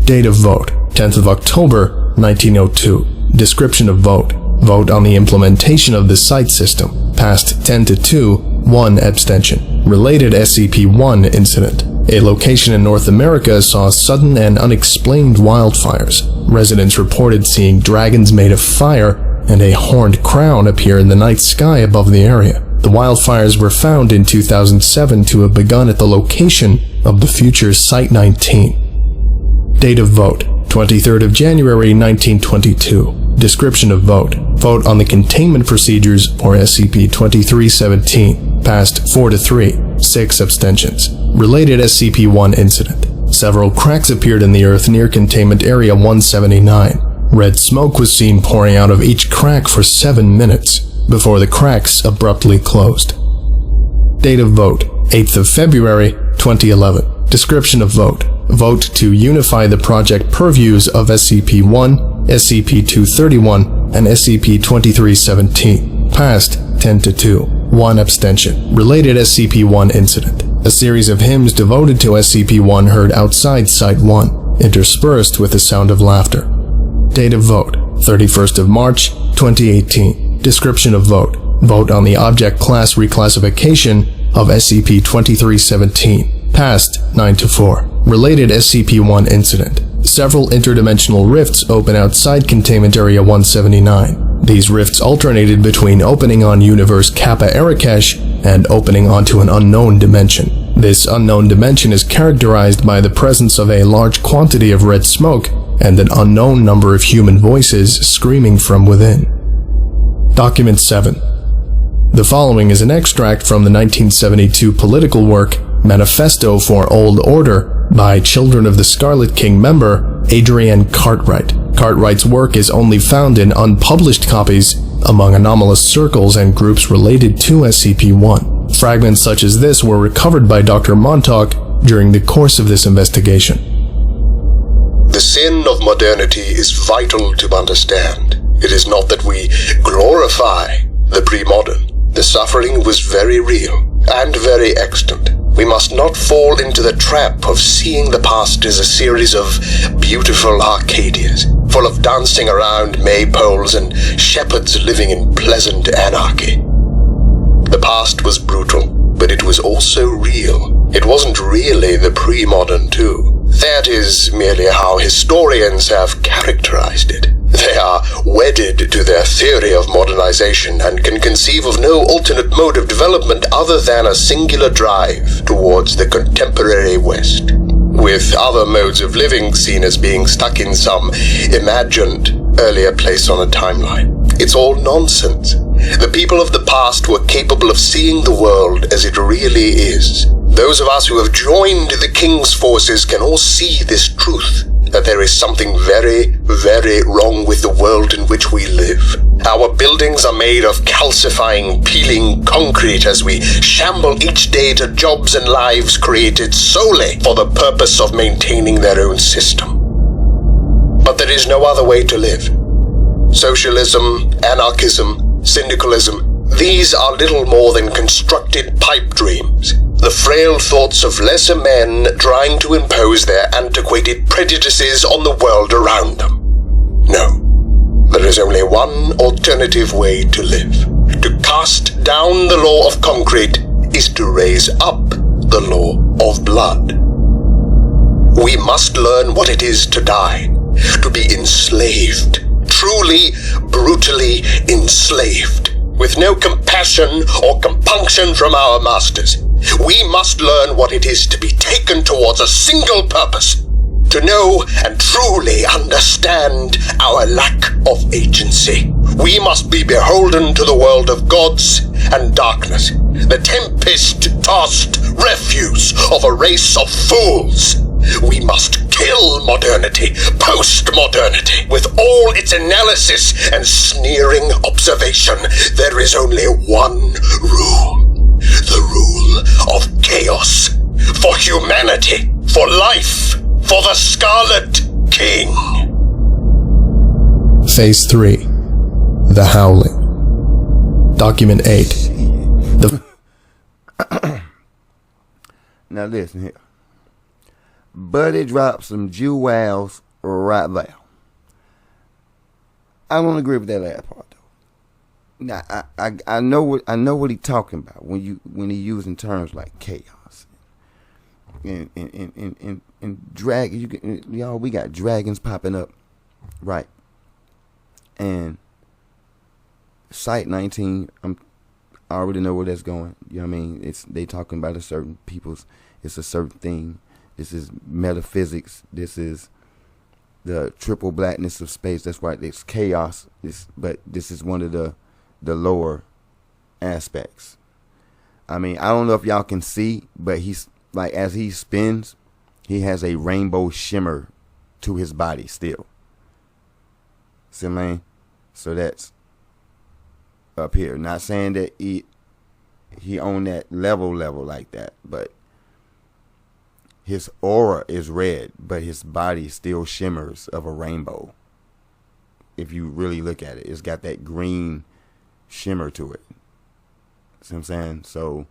Date of vote, 10th of October, 1902. Description of vote. Vote on the implementation of the site system. Passed 10-2, 1 abstention. Related SCP-1 incident. A location in North America saw sudden and unexplained wildfires. Residents reported seeing dragons made of fire and a horned crown appear in the night sky above the area. The wildfires were found in 2007 to have begun at the location of the future Site-19. Date of vote, 23rd of January 1922. Description of vote. Vote on the containment procedures for SCP-2317. Passed 4-3, 6 abstentions. Related SCP-1 incident. Several cracks appeared in the earth near Containment Area 179. Red smoke was seen pouring out of each crack for 7 minutes, before the cracks abruptly closed. Date of vote, 8th of February, 2011. Description of vote. Vote to unify the project purviews of SCP-1, SCP-231, and SCP-2317. Passed 10-2. 1 abstention. Related SCP-1 incident. A series of hymns devoted to SCP-1 heard outside Site-1, interspersed with the sound of laughter. Date of vote, 31st of March, 2018. Description of vote. Vote on the object class reclassification of SCP-2317. Passed 9-4. Related SCP-1 incident. Several interdimensional rifts open outside Containment Area 179. These rifts alternated between opening on Universe Kappa Erakesh and opening onto an unknown dimension. This unknown dimension is characterized by the presence of a large quantity of red smoke and an unknown number of human voices screaming from within. Document 7. The following is an extract from the 1972 political work Manifesto for Old Order by Children of the Scarlet King member Adrienne Cartwright. Cartwright's work is only found in unpublished copies among anomalous circles and groups related to SCP-1. Fragments such as this were recovered by Dr. Montauk during the course of this investigation.
The sin of modernity is vital to understand. It is not that we glorify the pre-modern. The suffering was very real and very extant. We must not fall into the trap of seeing the past as a series of beautiful Arcadias, full of dancing around maypoles and shepherds living in pleasant anarchy. The past was brutal, but it was also real. It wasn't really the pre-modern too. That is merely how historians have characterized it. They are wedded to their theory of modernization and can conceive of no alternate mode of development other than a singular drive towards the contemporary West, with other modes of living seen as being stuck in some imagined earlier place on a timeline. It's all nonsense. The people of the past were capable of seeing the world as it really is. Those of us who have joined the King's forces can all see this truth, that there is something very, very wrong with the world in which we live. Our buildings are made of calcifying, peeling concrete as we shamble each day to jobs and lives created solely for the purpose of maintaining their own system. But there is no other way to live. Socialism, anarchism, syndicalism, these are little more than constructed pipe dreams. The frail thoughts of lesser men trying to impose their antiquated prejudices on the world around them. No, there is only one alternative way to live. To cast down the law of concrete is to raise up the law of blood. We must learn what it is to die, to be enslaved, truly, brutally enslaved, with no compassion or compunction from our masters. We must learn what it is to be taken towards a single purpose, to know and truly understand our lack of agency. We must be beholden to the world of gods and darkness, the tempest-tossed refuse of a race of fools. We must kill modernity, post-modernity, with all its analysis and sneering observation. There is only one rule. The rule of chaos. For humanity, for life, for the Scarlet King.
Phase 3. The Howling. Document 8.
Now listen here. Buddy dropped some jewels right there. I don't agree with that last part though. Now I know what he's talking about when he using terms like chaos and dragon. Y'all, we got dragons popping up, right? And Site 19, I already know where that's going. You know what I mean? They talking about it's a certain thing. This is metaphysics. This is the triple blackness of space. That's why it's chaos. But this is one of the lower aspects. I mean, I don't know if y'all can see, but he's like, as he spins, he has a rainbow shimmer to his body still. See what I mean? So that's up here. Not saying that he on that level like that, but his aura is red, but his body still shimmers of a rainbow. If you really look at it, it's got that green shimmer to it. See what I'm saying? So,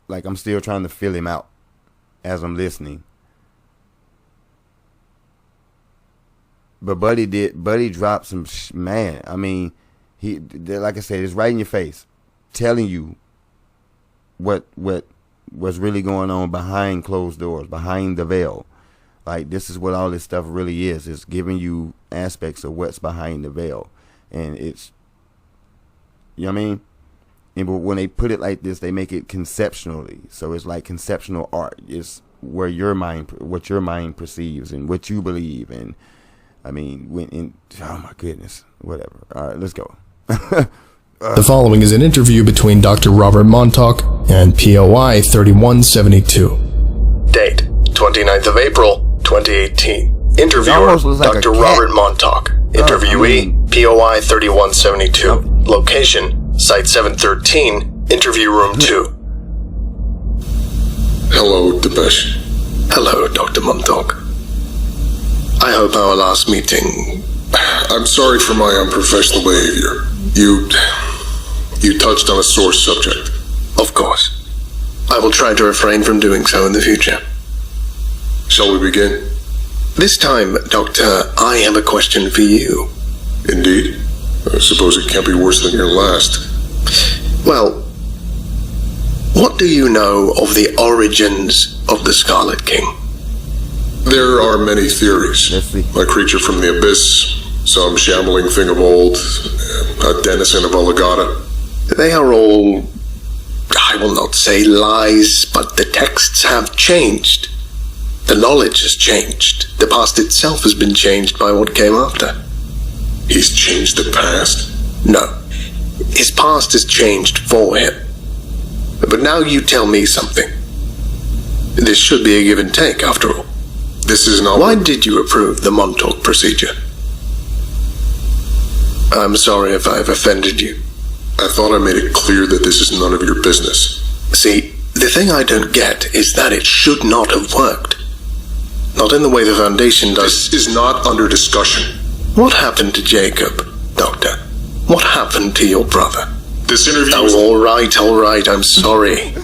like, I'm still trying to feel him out as I'm listening. But Buddy dropped some, man, I mean, like I said, it's right in your face, telling you what's really going on behind closed doors, behind the veil. Like, this is what all this stuff really is. It's giving you aspects of what's behind the veil. And it's, you know what I mean? And but when they put it like this, they make it conceptually. So it's like conceptual art. It's what your mind perceives and what you believe. And I mean, oh my goodness, whatever. All right, let's go.
The following is an interview between Dr. Robert Montauk and POI 3172.
Date, 29th of April, 2018. Interviewer,
like
Dr. Robert Montauk. Interviewee, POI 3172. Location, Site 713, Interview Room 2.
Hello, Depeche.
Hello, Dr. Montauk. I hope our last meeting...
I'm sorry for my unprofessional behavior. You touched on a sore subject.
Of course. I will try to refrain from doing so in the future.
Shall we begin?
This time, Doctor, I have a question for you.
Indeed. I suppose it can't be worse than your last.
Well, what do you know of the origins of the Scarlet King?
There are many theories. A creature from the abyss, some shambling thing of old, a denizen of Alagata.
They are all, I will not say lies, but the texts have changed. The knowledge has changed. The past itself has been changed by what came after.
He's changed the past?
No. His past has changed for him. But now you tell me something. This should be a give and take, after all.
This is not...
Why did you approve the Montauk procedure? I'm sorry if I've offended you.
I thought I made it clear that this is none of your business.
See, the thing I don't get is that it should not have worked. Not in the way the Foundation does.
This is not under discussion.
What happened to Jacob, Doctor? What happened to your brother?
This interview
is... all right, I'm sorry.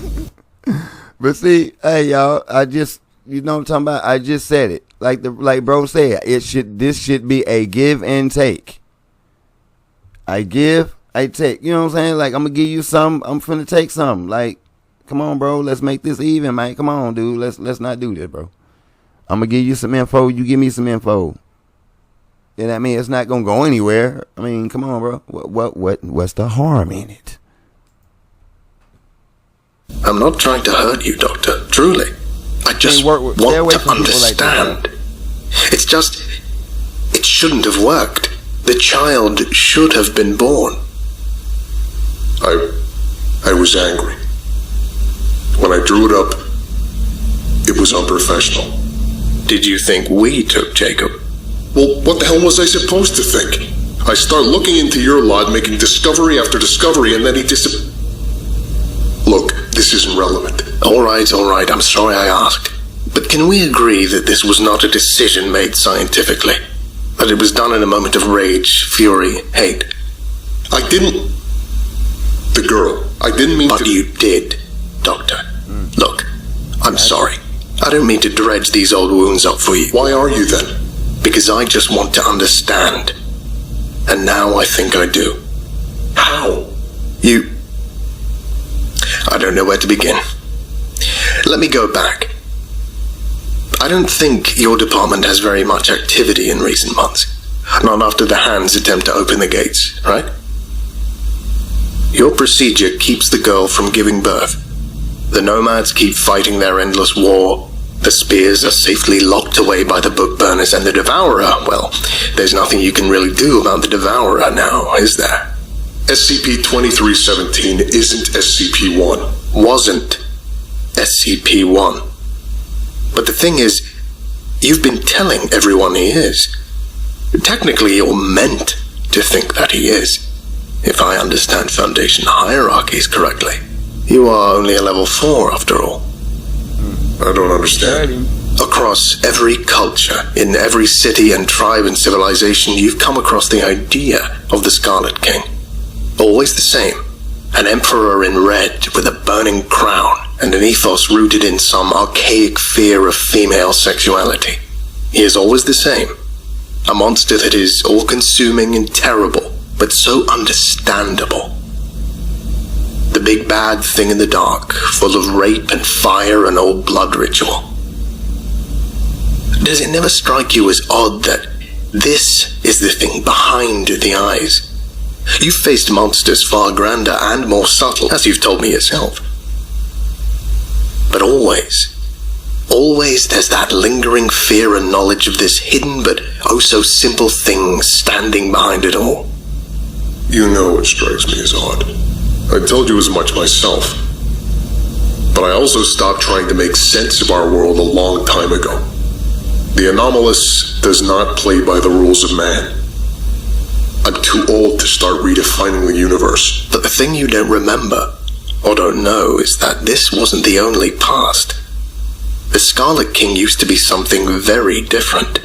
But see, hey y'all, you know what I'm talking about? I just said it. Like bro said, this should be a give and take. I give, I take. You know what I'm saying? Like, I'm gonna give you some, I'm finna take some. Like, come on, bro, let's make this even, man. Come on, dude. Let's not do this, bro. I'm gonna give you some info, you give me some info. You know what I mean? It's not gonna go anywhere. I mean, come on, bro. What's the harm in it?
I'm not trying to hurt you, Doctor. Truly. I just want to understand. It's just, it shouldn't have worked. The child should have been born.
I was angry. When I drew it up, it was unprofessional.
Did you think we took Jacob?
Well, what the hell was I supposed to think? I start looking into your lot, making discovery after discovery, and then he Look, this isn't relevant.
All right, I'm sorry I asked. But can we agree that this was not a decision made scientifically? That it was done in a moment of rage, fury, hate?
I didn't... The girl. I didn't mean to...
But you did, Doctor. Look, I'm sorry. I don't mean to dredge these old wounds up for you.
Why are you then?
Because I just want to understand. And now I think I do.
How?
I don't know where to begin. Let me go back. I don't think your department has very much activity in recent months. Not after the Hands attempt to open the gates, right? Your procedure keeps the girl from giving birth. The nomads keep fighting their endless war. The spears are safely locked away by the book burners, and the Devourer, well, there's nothing you can really do about the Devourer now, is there?
SCP-2317 isn't SCP-1.
Wasn't SCP-1. But the thing is, you've been telling everyone he is. Technically, you're meant to think that he is, if I understand Foundation hierarchies correctly. You are only a level 4, after all.
I don't understand.
Across every culture, in every city and tribe and civilization, you've come across the idea of the Scarlet King. Always the same. An emperor in red with a burning crown and an ethos rooted in some archaic fear of female sexuality. He is always the same. A monster that is all-consuming and terrible, but so understandable. The big bad thing in the dark, full of rape and fire and old blood ritual. Does it never strike you as odd that this is the thing behind the eyes? You've faced monsters far grander and more subtle, as you've told me yourself. But always there's that lingering fear and knowledge of this hidden but oh so simple thing standing behind it all.
You know it strikes me as odd. I told you as much myself. But I also stopped trying to make sense of our world a long time ago. The anomalous does not play by the rules of man. I'm too old to start redefining the universe.
But the thing you don't remember, or don't know, is that this wasn't the only past. The Scarlet King used to be something very different.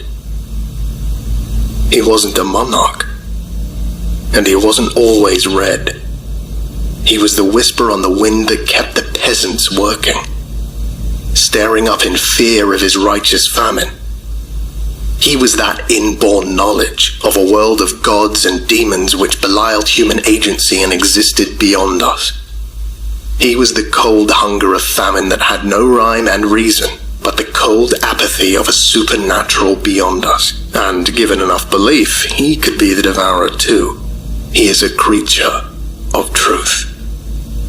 He wasn't a monarch. And he wasn't always red. He was the whisper on the wind that kept the peasants working, staring up in fear of his righteous famine. He was that inborn knowledge of a world of gods and demons which belied human agency and existed beyond us. He was the cold hunger of famine that had no rhyme and reason, but the cold apathy of a supernatural beyond us. And given enough belief, he could be the Devourer too. He is a creature of truth.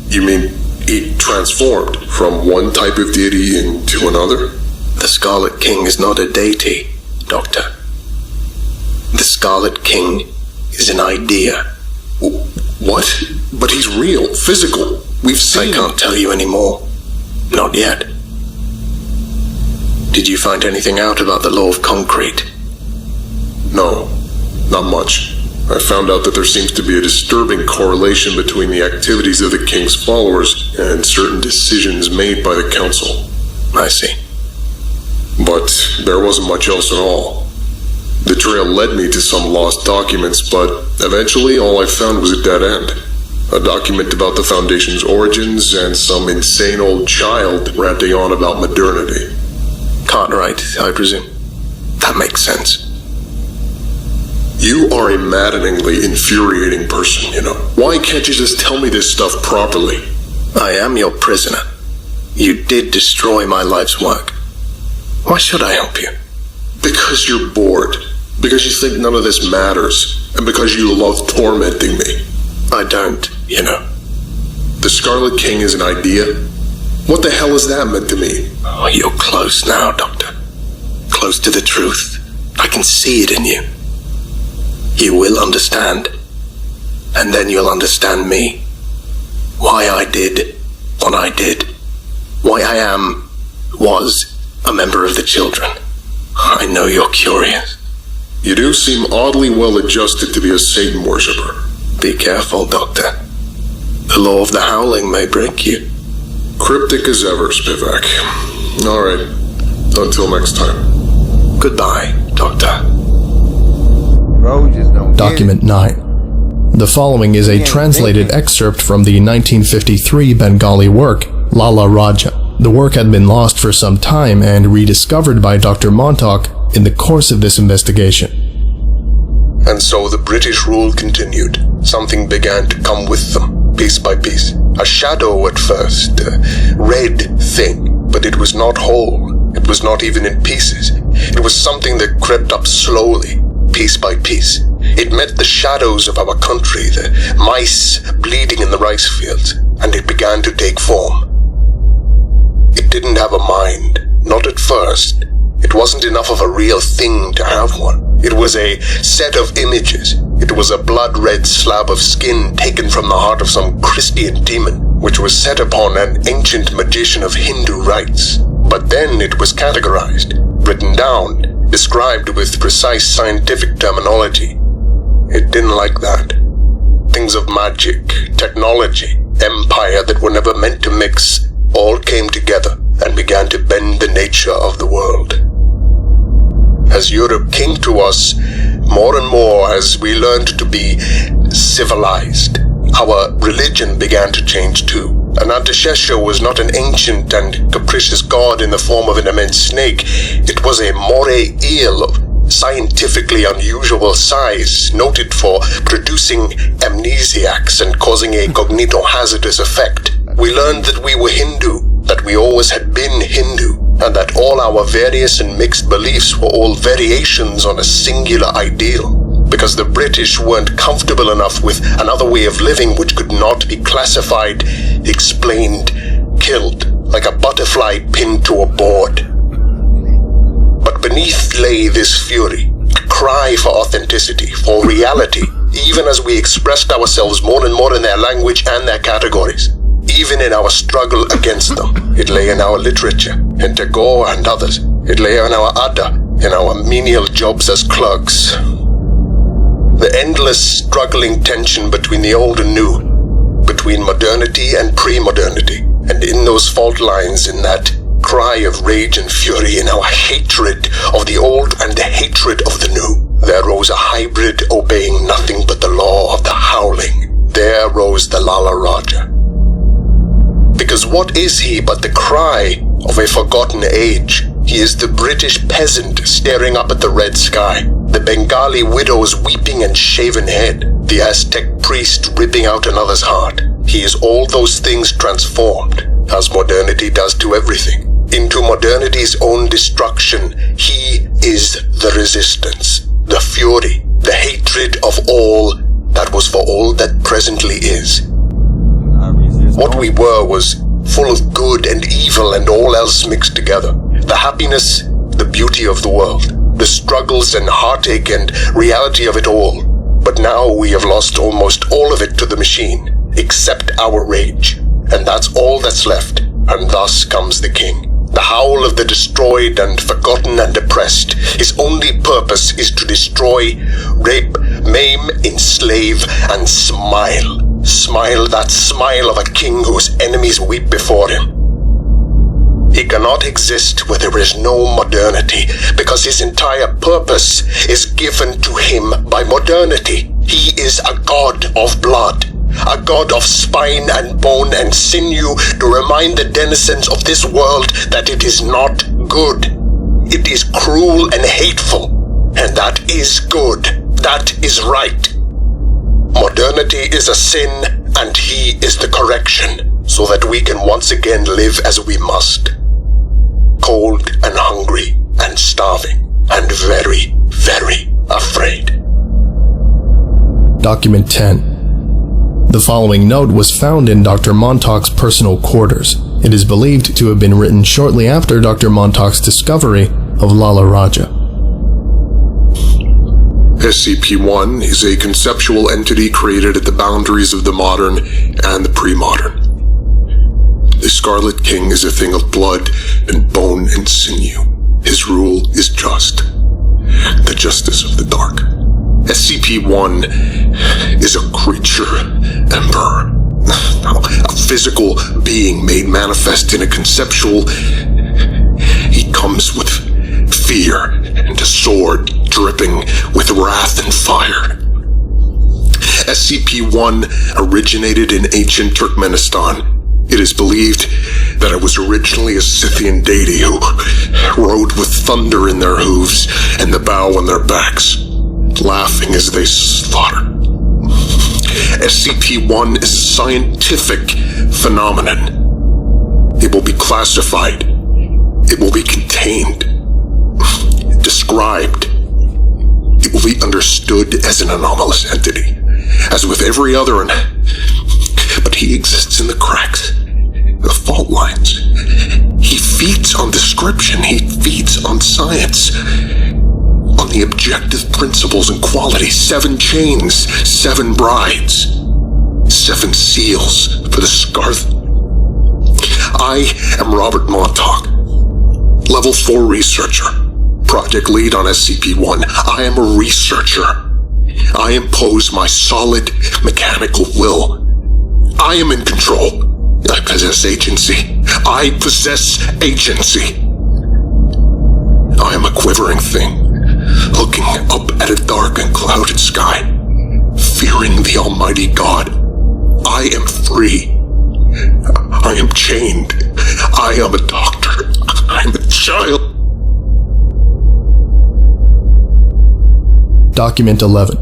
You mean he transformed from one type of deity into another?
The Scarlet King is not a deity, Doctor. The Scarlet King is an idea.
What? But he's real, physical. We've seen...
I can't tell you anymore. Not yet. Did you find anything out about the law of concrete?
No, not much. I found out that there seems to be a disturbing correlation between the activities of the King's followers and certain decisions made by the Council.
I see.
But there wasn't much else at all. The trail led me to some lost documents, but eventually all I found was a dead end. A document about the Foundation's origins and some insane old child ranting on about modernity.
Cartwright, I presume. That makes sense.
You are a maddeningly infuriating person, you know. Why can't you just tell me this stuff properly?
I am your prisoner. You did destroy my life's work. Why should I help you?
Because you're bored. Because you think none of this matters. And because you love tormenting me.
I don't, you know.
The Scarlet King is an idea? What the hell is that meant to mean?
Oh, you're close now, Doctor. Close to the truth. I can see it in you. You will understand. And then you'll understand me. Why I did what I did. Why I was a member of the Children. I know you're curious.
You do seem oddly well adjusted to be a Satan worshipper.
Be careful, Doctor. The law of the Howling may break you.
Cryptic as ever, Spivak. Alright, until next time.
Goodbye, Doctor.
Bro, we just don't
Document 9. The following is a translated excerpt from the 1953 Bengali work, Lala Raja. The work had been lost for some time and rediscovered by Dr. Montauk in the course of this investigation.
And so the British rule continued. Something began to come with them, piece by piece. A shadow at first, a red thing, but it was not whole. It was not even in pieces. It was something that crept up slowly, piece by piece. It met the shadows of our country, the mice bleeding in the rice fields, and it began to take form. It didn't have a mind, not at first. It wasn't enough of a real thing to have one. It was a set of images. It was a blood-red slab of skin taken from the heart of some Christian demon, which was set upon an ancient magician of Hindu rites. But then it was categorized, written down, described with precise scientific terminology. It didn't like that. Things of magic, technology, empire that were never meant to mix, all came together and began to bend the nature of the world. As Europe came to us, more and more as we learned to be civilized, our religion began to change too. Anantashesha was not an ancient and capricious god in the form of an immense snake. It was a moray eel of scientifically unusual size, noted for producing amnesiacs and causing a cognitohazardous effect. We learned that we were Hindu, that we always had been Hindu, and that all our various and mixed beliefs were all variations on a singular ideal, because the British weren't comfortable enough with another way of living which could not be classified, explained, killed, like a butterfly pinned to a board. But beneath lay this fury, a cry for authenticity, for reality, even as we expressed ourselves more and more in their language and their categories. Even in our struggle against them, it lay in our literature, in Tagore and others. It lay in our adda, in our menial jobs as clerks. The endless struggling tension between the old and new, between modernity and pre-modernity, and in those fault lines, in that cry of rage and fury, in our hatred of the old and the hatred of the new, there rose a hybrid obeying nothing but the law of the howling. There rose the Lala Raja. Because what is he but the cry of a forgotten age? He is the British peasant staring up at the red sky, the Bengali widow's weeping and shaven head, the Aztec priest ripping out another's heart. He is all those things transformed, as modernity does to everything, into modernity's own destruction. He is the resistance, the fury, the hatred of all that was for all that presently is. What we were was full of good and evil and all else mixed together. The happiness, the beauty of the world, the struggles and heartache and reality of it all. But now we have lost almost all of it to the machine, except our rage. And that's all that's left. And thus comes the king. The howl of the destroyed and forgotten and oppressed. His only purpose is to destroy, rape, maim, enslave, and smile. Smile, that smile of a king whose enemies weep before him. He cannot exist where there is no modernity, because his entire purpose is given to him by modernity. He is a god of blood, a god of spine and bone and sinew, to remind the denizens of this world that it is not good. It is cruel and hateful, and that is good. That is right. Modernity is a sin, and he is the correction, so that we can once again live as we must. Cold and hungry and starving and very, very afraid.
Document 10. The following note was found in Dr. Montauk's personal quarters. It is believed to have been written shortly after Dr. Montauk's discovery of Lala Raja.
SCP-1 is a conceptual entity created at the boundaries of the modern and the pre-modern. The Scarlet King is a thing of blood and bone and sinew. His rule is just. The justice of the dark. SCP-1 is a creature, Emperor. A physical being made manifest in a conceptual. He comes with fear and a sword dripping with wrath and fire. SCP-1 originated in ancient Turkmenistan. It is believed that it was originally a Scythian deity who rode with thunder in their hooves and the bow on their backs, laughing as they slaughter. SCP-1 is a scientific phenomenon. It will be classified. It will be contained. Described. It will be understood as an anomalous entity, as with every other, but he exists in the cracks, the fault lines. He feeds on description. He feeds on science, on the objective principles and qualities. 7 chains, 7 brides, 7 seals for the Scarlet. I am Robert Montauk, Level 4 researcher, project lead on SCP-1. I am a researcher. I impose my solid mechanical will. I am in control. I possess agency. I possess agency. I am a quivering thing, looking up at a dark and clouded sky, fearing the Almighty God. I am free. I am chained. I am a doctor. I am a child.
Document 11.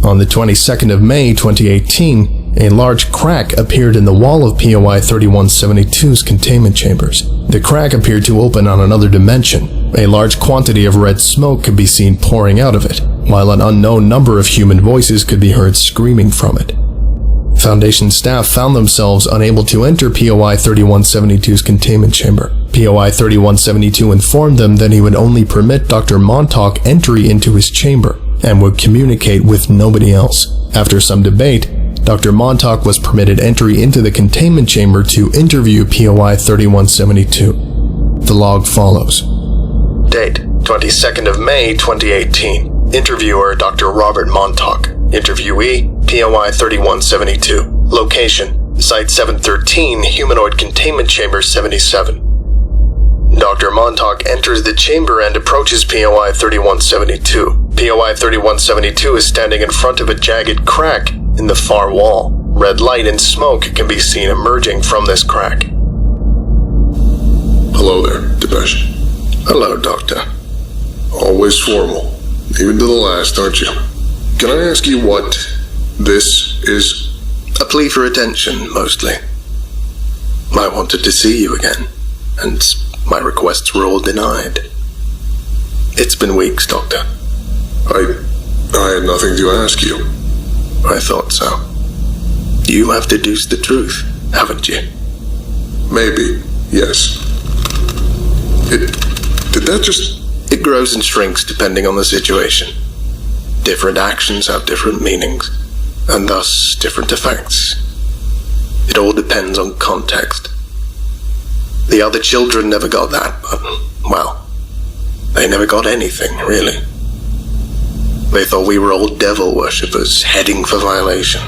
On the 22nd of May 2018, a large crack appeared in the wall of POI 3172's containment chambers. The crack appeared to open on another dimension. A large quantity of red smoke could be seen pouring out of it, while an unknown number of human voices could be heard screaming from it. Foundation staff found themselves unable to enter POI 3172's containment chamber. POI 3172 informed them that he would only permit Dr. Montauk entry into his chamber and would communicate with nobody else. After some debate, Dr. Montauk was permitted entry into the containment chamber to interview POI 3172. The log follows.
Date, 22nd of May 2018. Interviewer, Dr. Robert Montauk. Interviewee, POI 3172. Location, Site 713, Humanoid Containment Chamber 77. Dr. Montauk enters the chamber and approaches POI 3172. POI 3172 is standing in front of a jagged crack in the far wall. Red light and smoke can be seen emerging from this crack.
Hello there, Depeche.
Hello, Doctor.
Always formal, even to the last, aren't you? Can I ask you what this is?
A plea for attention, mostly. I wanted to see you again, and my requests were all denied. It's been weeks, Doctor.
I had nothing to ask you.
I thought so. You have deduced the truth, haven't you?
Maybe, yes. Did that just...
It grows and shrinks depending on the situation. Different actions have different meanings, and thus different effects. It all depends on context. The other children never got that, but, well, they never got anything, really. They thought we were all devil worshippers heading for violation.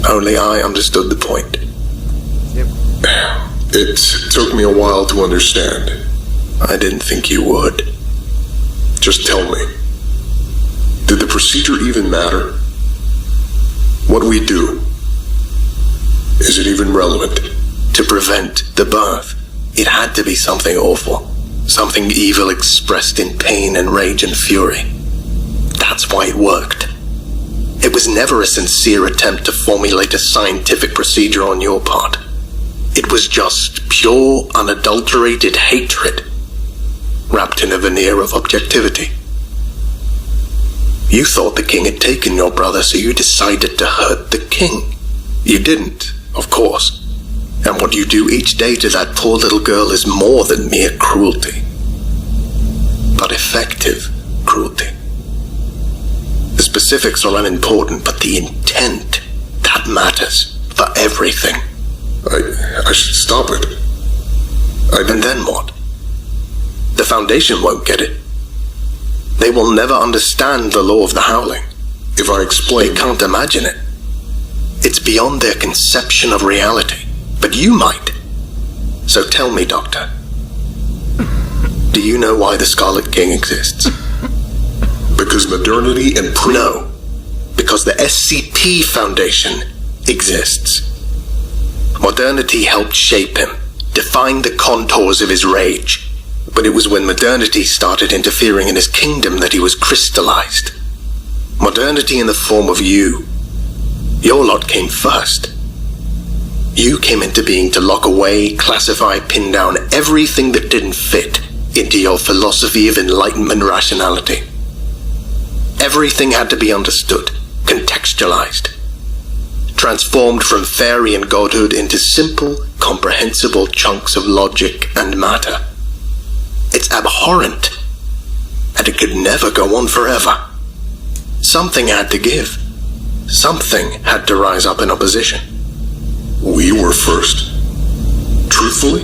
Only I understood the point.
It took me a while to understand.
I didn't think you would.
Just tell me. Did the procedure even matter? What we do, is it even relevant?
To prevent the birth, it had to be something awful. Something evil expressed in pain and rage and fury. That's why it worked. It was never a sincere attempt to formulate a scientific procedure on your part. It was just pure, unadulterated hatred, wrapped in a veneer of objectivity. You thought the king had taken your brother, so you decided to hurt the king. You didn't, of course. And what you do each day to that poor little girl is more than mere cruelty, but effective cruelty. cruelty. The specifics are unimportant, but the intent, that matters for everything.
I should stop it.
And then what? The Foundation won't get it. They will never understand the law of the Howling.
If I explain...
They can't imagine it. It's beyond their conception of reality. But you might. So tell me, Doctor. Do you know why the Scarlet King exists?
Because modernity and
No. Because the SCP Foundation exists. Modernity helped shape him, define the contours of his rage. But it was when modernity started interfering in his kingdom that he was crystallized. Modernity in the form of you. Your lot came first. You came into being to lock away, classify, pin down everything that didn't fit into your philosophy of enlightenment rationality. Everything had to be understood, contextualized, transformed from fairy and godhood into simple, comprehensible chunks of logic and matter. It's abhorrent, and it could never go on forever. Something had to give. Something had to rise up in opposition.
we were first. Truthfully,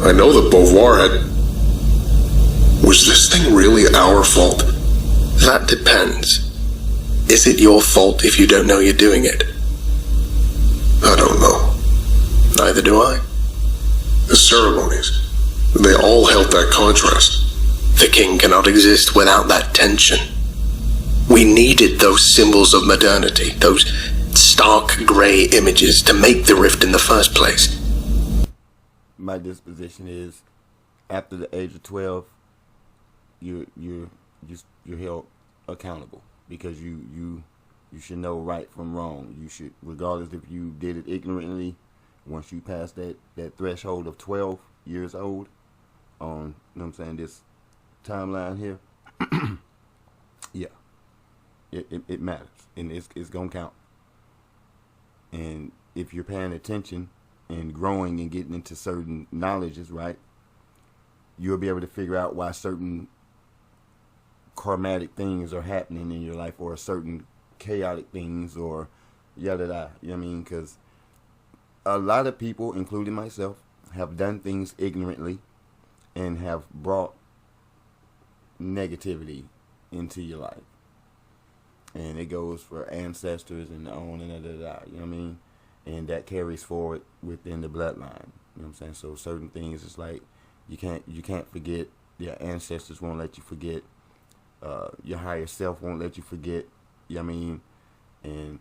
I know that Beauvoir had... Was this thing really our fault?
That depends. Is it your fault if you don't know you're doing it?
I don't know.
Neither do I.
The ceremonies, they all held that contrast.
The king cannot exist without that tension. We needed those symbols of modernity, those stark grey images to make the rift in the first place.
My disposition is, after the age of 12, you're held accountable, because you should know right from wrong. You should, regardless if you did it ignorantly, once you pass that threshold of 12 years old on, you know what I'm saying, this timeline here, yeah, it matters, and it's gonna count. And if you're paying attention and growing and getting into certain knowledges, right, you'll be able to figure out why certain karmatic things are happening in your life, or certain chaotic things, or yada yada. You know what I mean? Because a lot of people, including myself, have done things ignorantly and have brought negativity into your life. And it goes for ancestors and on and da da da. You know what I mean? And that carries forward within the bloodline. You know what I'm saying? So certain things, it's like you can't forget. Your ancestors won't let you forget. Your higher self won't let you forget. You know what I mean? And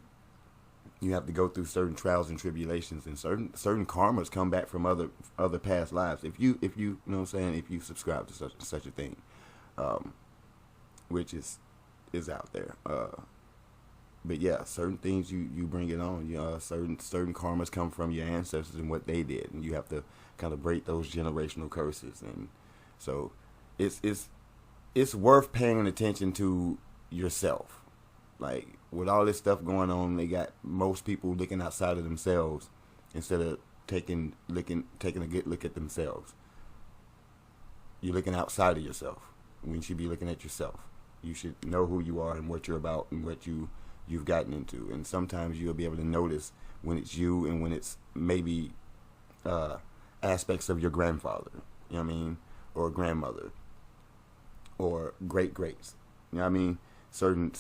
you have to go through certain trials and tribulations, and certain karmas come back from other past lives. If you know what I'm saying, if you subscribe to such a thing, which is out there. But yeah, certain things you bring it on. You know, certain karmas come from your ancestors and what they did, and you have to kind of break those generational curses. And so it's worth paying attention to yourself. Like, with all this stuff going on, they got most people looking outside of themselves instead of taking a good look at themselves. You're looking outside of yourself when you should be looking at yourself. You should know who you are and what you're about and what you've gotten into. And sometimes you'll be able to notice when it's you and when it's maybe aspects of your grandfather, you know what I mean, or grandmother, or great-greats. You know what I mean? Certain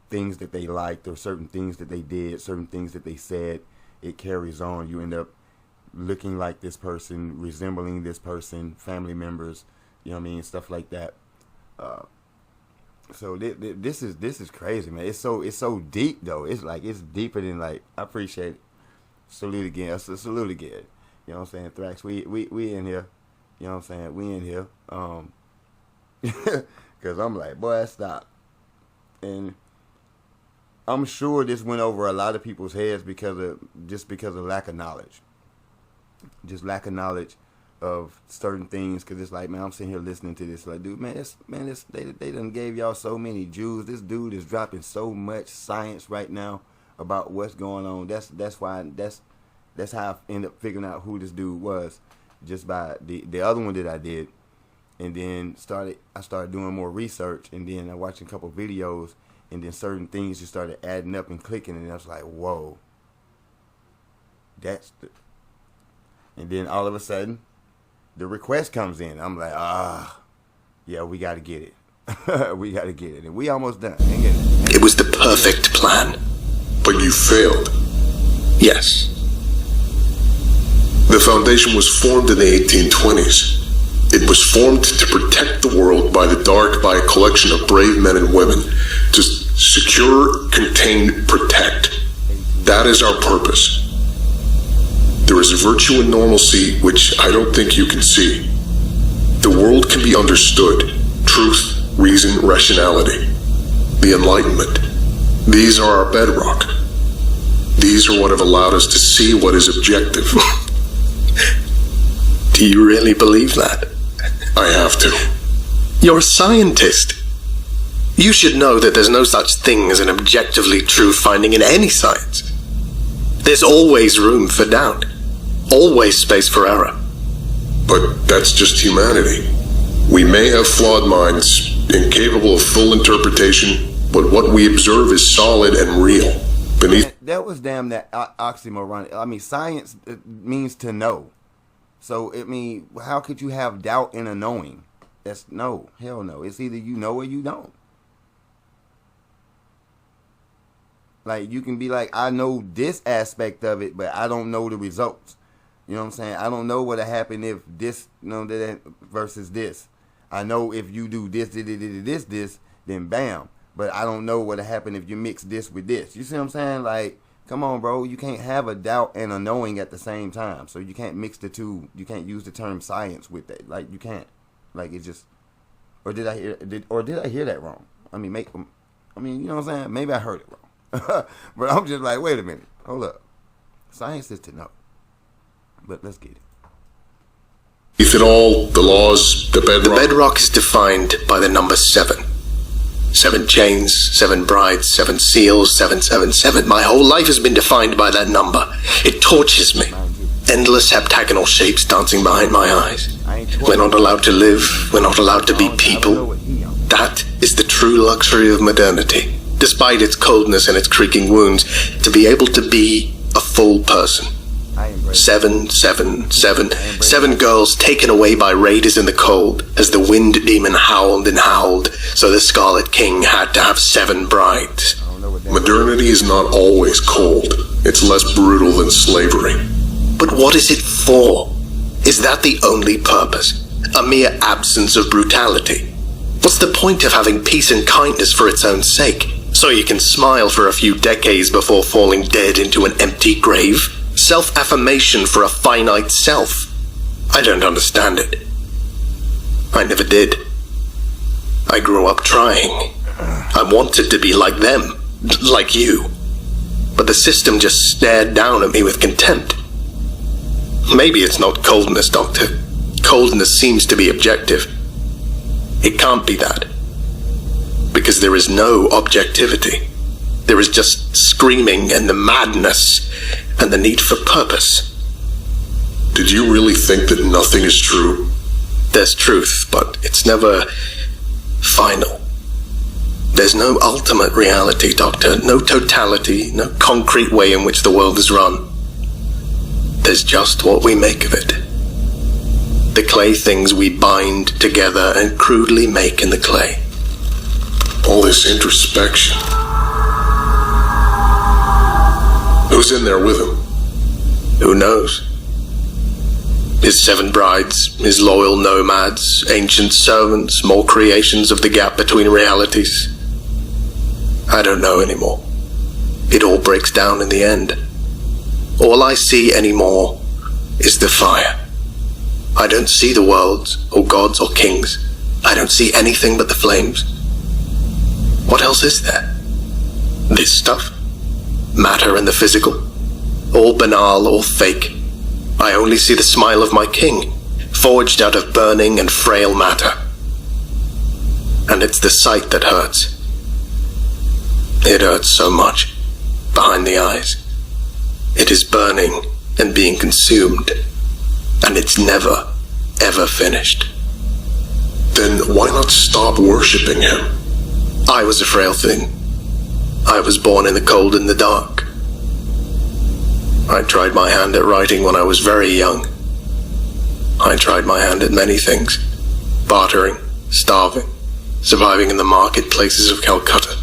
things that they liked, or certain things that they did, certain things that they said, it carries on. You end up looking like this person, resembling this person, family members, you know what I mean, stuff like that. So this is crazy, man. It's so deep though. It's like, it's deeper than, like, I appreciate it. Salute again. Salute again. You know what I'm saying? Thrax, we in here. You know what I'm saying? We in here. Because I'm like, boy, stop. And I'm sure this went over a lot of people's heads because of lack of knowledge. Just lack of knowledge of certain things. Because it's like, man, I'm sitting here listening to this. Like, dude, they done gave y'all so many Jews. This dude is dropping so much science right now about what's going on. That's how I ended up figuring out who this dude was, just by the other one that I did. And then I started doing more research, and then I watched a couple videos, and then certain things just started adding up and clicking, and I was like, whoa. And then all of a sudden, the request comes in. I'm like, yeah, we got to get it. We got to get it. And we almost done.
It was the perfect plan.
But you failed.
Yes.
The Foundation was formed in the 1820s. It was formed to protect the world by the dark by a collection of brave men and women. To secure, contain, protect. That is our purpose. There is a virtue in normalcy which I don't think you can see. The world can be understood. Truth, reason, rationality. The Enlightenment. These are our bedrock. These are what have allowed us to see what is objective.
Do you really believe that?
I have to.
You're a scientist. You should know that there's no such thing as an objectively true finding in any science. There's always room for doubt. Always space for error.
But that's just humanity. We may have flawed minds, incapable of full interpretation, but what we observe is solid and real.
That was damn that oxymoron. I mean, science means to know. So, how could you have doubt in a knowing? That's no. Hell no. It's either you know or you don't. Like, you can be like, I know this aspect of it, but I don't know the results. You know what I'm saying? I don't know what'll happen if this, that versus this. I know if you do this, then bam. But I don't know what'll happen if you mix this with this. You see what I'm saying? Like, come on, bro. You can't have a doubt and a knowing at the same time. So you can't mix the two. You can't use the term science with that. Like, you can't. Like, it just. Or did I hear that wrong? You know what I'm saying? Maybe I heard it wrong. But I'm just like, wait a minute. Hold up. Science is to know. But let's get it.
If at all, the laws, the bedrock.
The bedrock is defined by the number 7. 7 chains, 7 brides, 7 seals, 777. My whole life has been defined by that number. It tortures me. Endless heptagonal shapes dancing behind my eyes. We're not allowed to live. We're not allowed to be people. That is the true luxury of modernity. Despite its coldness and its creaking wounds, to be able to be a full person. 7, 7, 7. 7 girls taken away by raiders in the cold, as the wind demon howled and howled, so the Scarlet King had to have 7 brides.
Modernity is not always cold. It's less brutal than slavery.
But what is it for? Is that the only purpose? A mere absence of brutality? What's the point of having peace and kindness for its own sake? So you can smile for a few decades before falling dead into an empty grave? Self-affirmation for a finite self? I don't understand it. I never did. I grew up trying. I wanted to be like them, like you. But the system just stared down at me with contempt. Maybe it's not coldness, Doctor. Coldness seems to be objective. It can't be that. Because there is no objectivity. There is just screaming and the madness and the need for purpose.
Did you really think that nothing is true?
There's truth, but it's never final. There's no ultimate reality, Doctor. No totality, no concrete way in which the world is run. There's just what we make of it. The clay things we bind together and crudely make in the clay.
All this introspection. Who's in there with him?
Who knows? His 7 brides, his loyal nomads, ancient servants, more creations of the gap between realities. I don't know anymore. It all breaks down in the end. All I see anymore is the fire. I don't see the worlds, or gods, or kings. I don't see anything but the flames. What else is there? This stuff? Matter and the physical? All banal, all fake. I only see the smile of my king, forged out of burning and frail matter. And it's the sight that hurts. It hurts so much, behind the eyes. It is burning and being consumed, and it's never, ever finished.
then why not stop worshipping him?
I was a frail thing. I was born in the cold and the dark. I tried my hand at writing when I was very young. I tried my hand at many things. Bartering, starving, surviving in the marketplaces of Calcutta.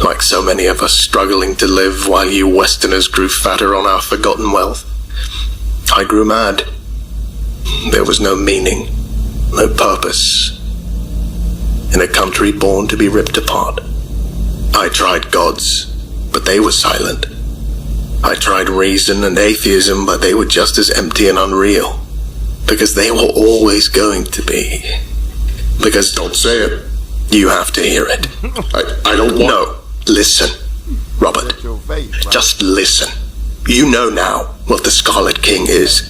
Like so many of us struggling to live while you Westerners grew fatter on our forgotten wealth. I grew mad. There was no meaning, no purpose. In a country born to be ripped apart. I tried gods, but they were silent. I tried reason and atheism, but they were just as empty and unreal. Because they were always going to be. Because...
Don't say it.
You have to hear it.
I don't want...
No, listen, Robert. Just listen. You know now what the Scarlet King is.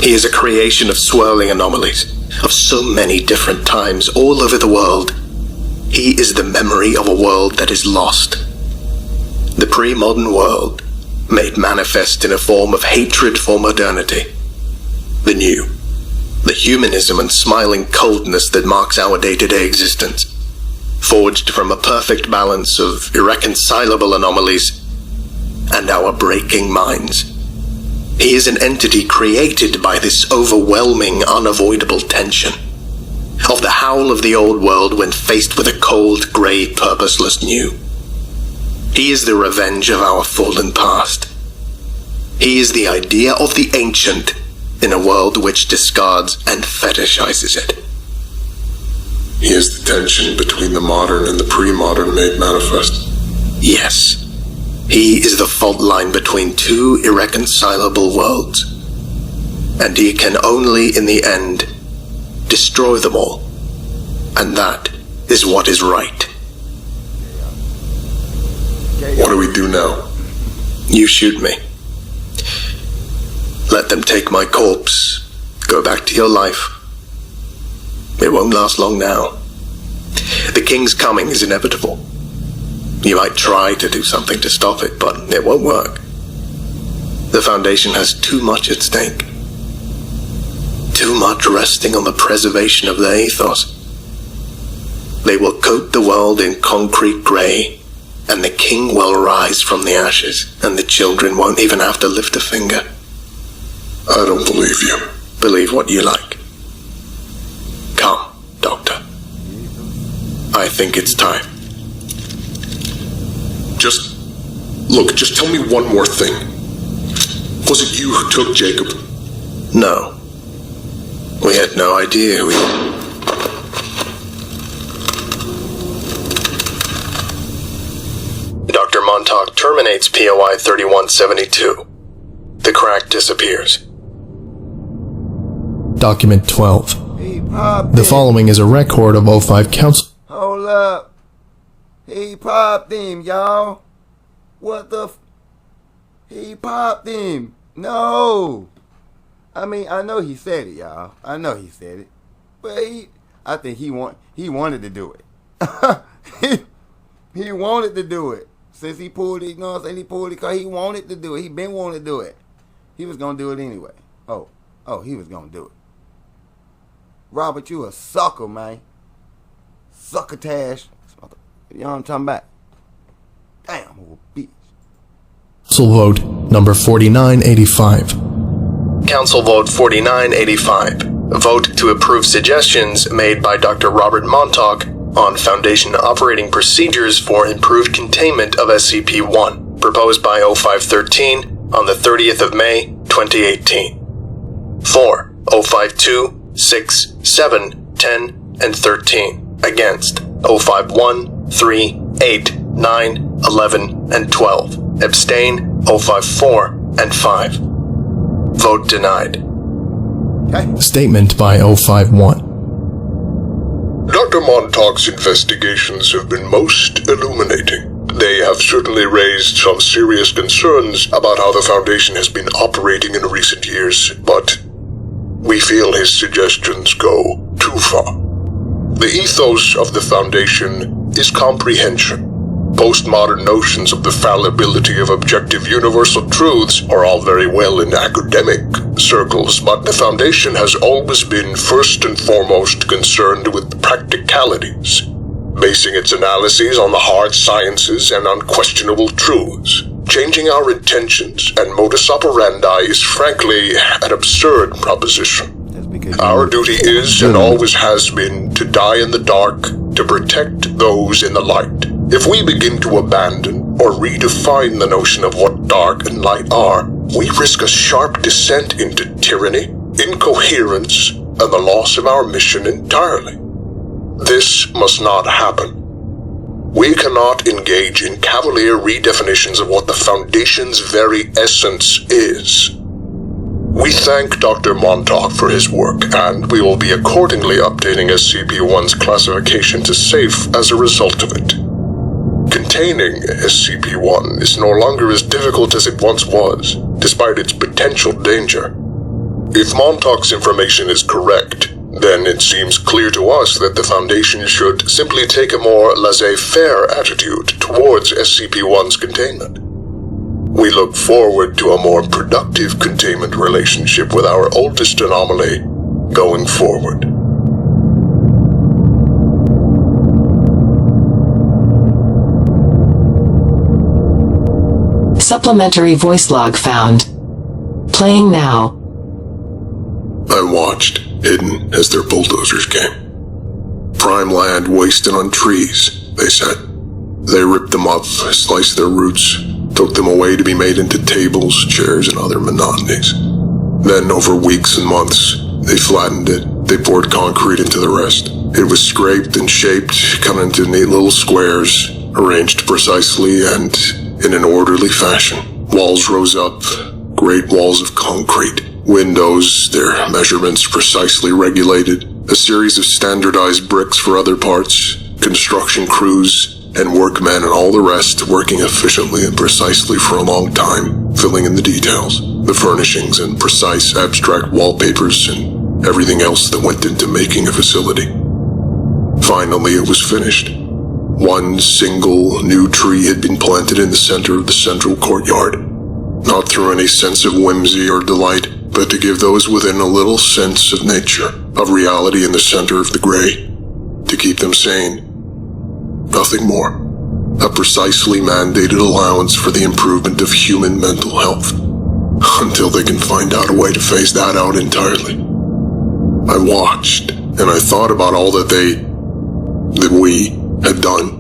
He is a creation of swirling anomalies, of so many different times all over the world. He is the memory of a world that is lost. The pre-modern world, made manifest in a form of hatred for modernity. The new, the humanism and smiling coldness that marks our day-to-day existence, forged from a perfect balance of irreconcilable anomalies and our breaking minds. He is an entity created by this overwhelming, unavoidable tension, of the howl of the old world when faced with a cold, grey, purposeless new. He is the revenge of our fallen past. He is the idea of the ancient in a world which discards and fetishizes it.
He is the tension between the modern and the pre-modern made manifest.
Yes. He is the fault line between two irreconcilable worlds. And he can only, in the end, destroy them all. And that is what is right.
What do we do now?
You shoot me. Let them take my corpse. Go back to your life. It won't last long now. The King's coming is inevitable. You might try to do something to stop it, but it won't work. The Foundation has too much at stake. Too much resting on the preservation of their ethos. They will coat the world in concrete grey, and the King will rise from the ashes, and the children won't even have to lift a finger.
I don't believe you.
Believe what you like. Come, Doctor. I think it's time.
Just tell me one more thing. Was it you who took Jacob?
No. We had no idea who he... Dr. Montauk terminates POI 3172. The crack disappears.
Document 12. The following is a record of O5 Council.
Hold up. He popped him, y'all. What the he popped him. No. I mean, I know he said it, y'all. I know he said it. But I think he wanted to do it. he wanted to do it. Since he pulled it, you know what I'm saying? He pulled it because he wanted to do it. He been wanting to do it. He was going to do it anyway. Oh, he was going to do it. Robert, you a sucker, man. Succotash. You know what I'm talking about? Damn, old bitch.
Council Vote number 4985.
Council Vote 4985. Vote to approve suggestions made by Dr. Robert Montauk on Foundation operating procedures for improved containment of SCP-1, proposed by O513 on the 30th of May, 2018. 4. O52, 6, 7, 10, and 13. Against. O51, 3, 8, 9, 11, and 12. Abstain. O54 and 5. Vote denied.
Okay.
Statement by O51.
Dr. Montauk's investigations have been most illuminating. They have certainly raised some serious concerns about how the Foundation has been operating in recent years, but we feel his suggestions go too far. The ethos of the Foundation is comprehension. Postmodern notions of the fallibility of objective universal truths are all very well in academic circles, but the Foundation has always been first and foremost concerned with practicalities, basing its analyses on the hard sciences and unquestionable truths. Changing our intentions and modus operandi is frankly an absurd proposition. Our duty is and always has been to die in the dark, to protect those in the light. If we begin to abandon or redefine the notion of what dark and light are, we risk a sharp descent into tyranny, incoherence, and the loss of our mission entirely. This must not happen. We cannot engage in cavalier redefinitions of what the Foundation's very essence is. We thank Dr. Montauk for his work, and we will be accordingly updating SCP-1's classification to safe as a result of it. Containing SCP-1 is no longer as difficult as it once was, despite its potential danger. If Montauk's information is correct, then it seems clear to us that the Foundation should simply take a more laissez-faire attitude towards SCP-1's containment. We look forward to a more productive containment relationship with our oldest anomaly going forward.
Supplementary voice log found. Playing now.
I watched, hidden as their bulldozers came. Prime land wasted on trees, they said. They ripped them up, sliced their roots, took them away to be made into tables, chairs, and other monotonies. Then, over weeks and months, they flattened it. They poured concrete into the rest. It was scraped and shaped, cut into neat little squares, arranged precisely and in an orderly fashion. Walls rose up, great walls of concrete. Windows, their measurements precisely regulated. A series of standardized bricks for other parts. Construction crews and workmen and all the rest working efficiently and precisely for a long time, filling in the details, the furnishings and precise abstract wallpapers and everything else that went into making a facility. Finally, it was finished. One single new tree had been planted in the center of the central courtyard, not through any sense of whimsy or delight, but to give those within a little sense of nature, of reality in the center of the gray, to keep them sane. Nothing more. A precisely mandated allowance for the improvement of human mental health, until they can find out a way to phase that out entirely. I watched, and I thought about all that we had done.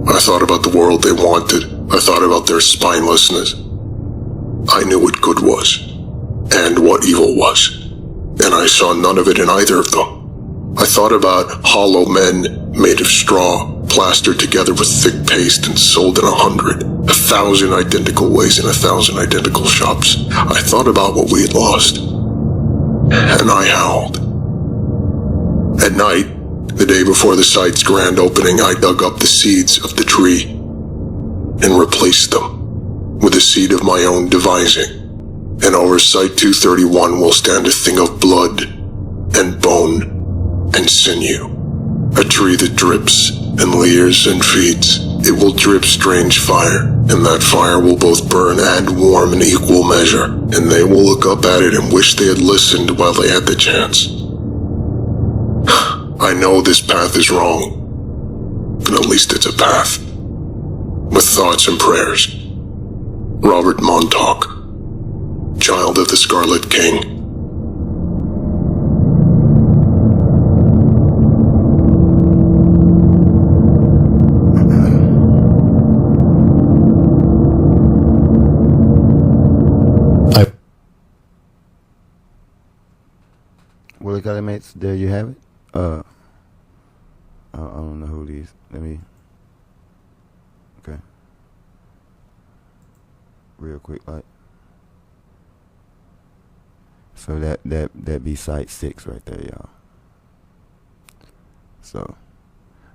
I thought about the world they wanted. I thought about their spinelessness. I knew what good was, and what evil was, and I saw none of it in either of them. I thought about hollow men made of straw, plastered together with thick paste and sold in 1,000 identical ways in 1,000 identical shops. I thought about what we had lost, and I howled. At night, the day before the site's grand opening, I dug up the seeds of the tree and replaced them with a seed of my own devising. And over Site 231 will stand a thing of blood and bone and sinew. A tree that drips and leers and feeds. It will drip strange fire, and that fire will both burn and warm in equal measure, and they will look up at it and wish they had listened while they had the chance. I know this path is wrong, but at least it's a path. With thoughts and prayers. Robert Montauk, child of the Scarlet King.
Well, got mates, there you have it. I don't know who these. Let me. Okay. Real quick, like. So that be Site 6 right there, y'all. So,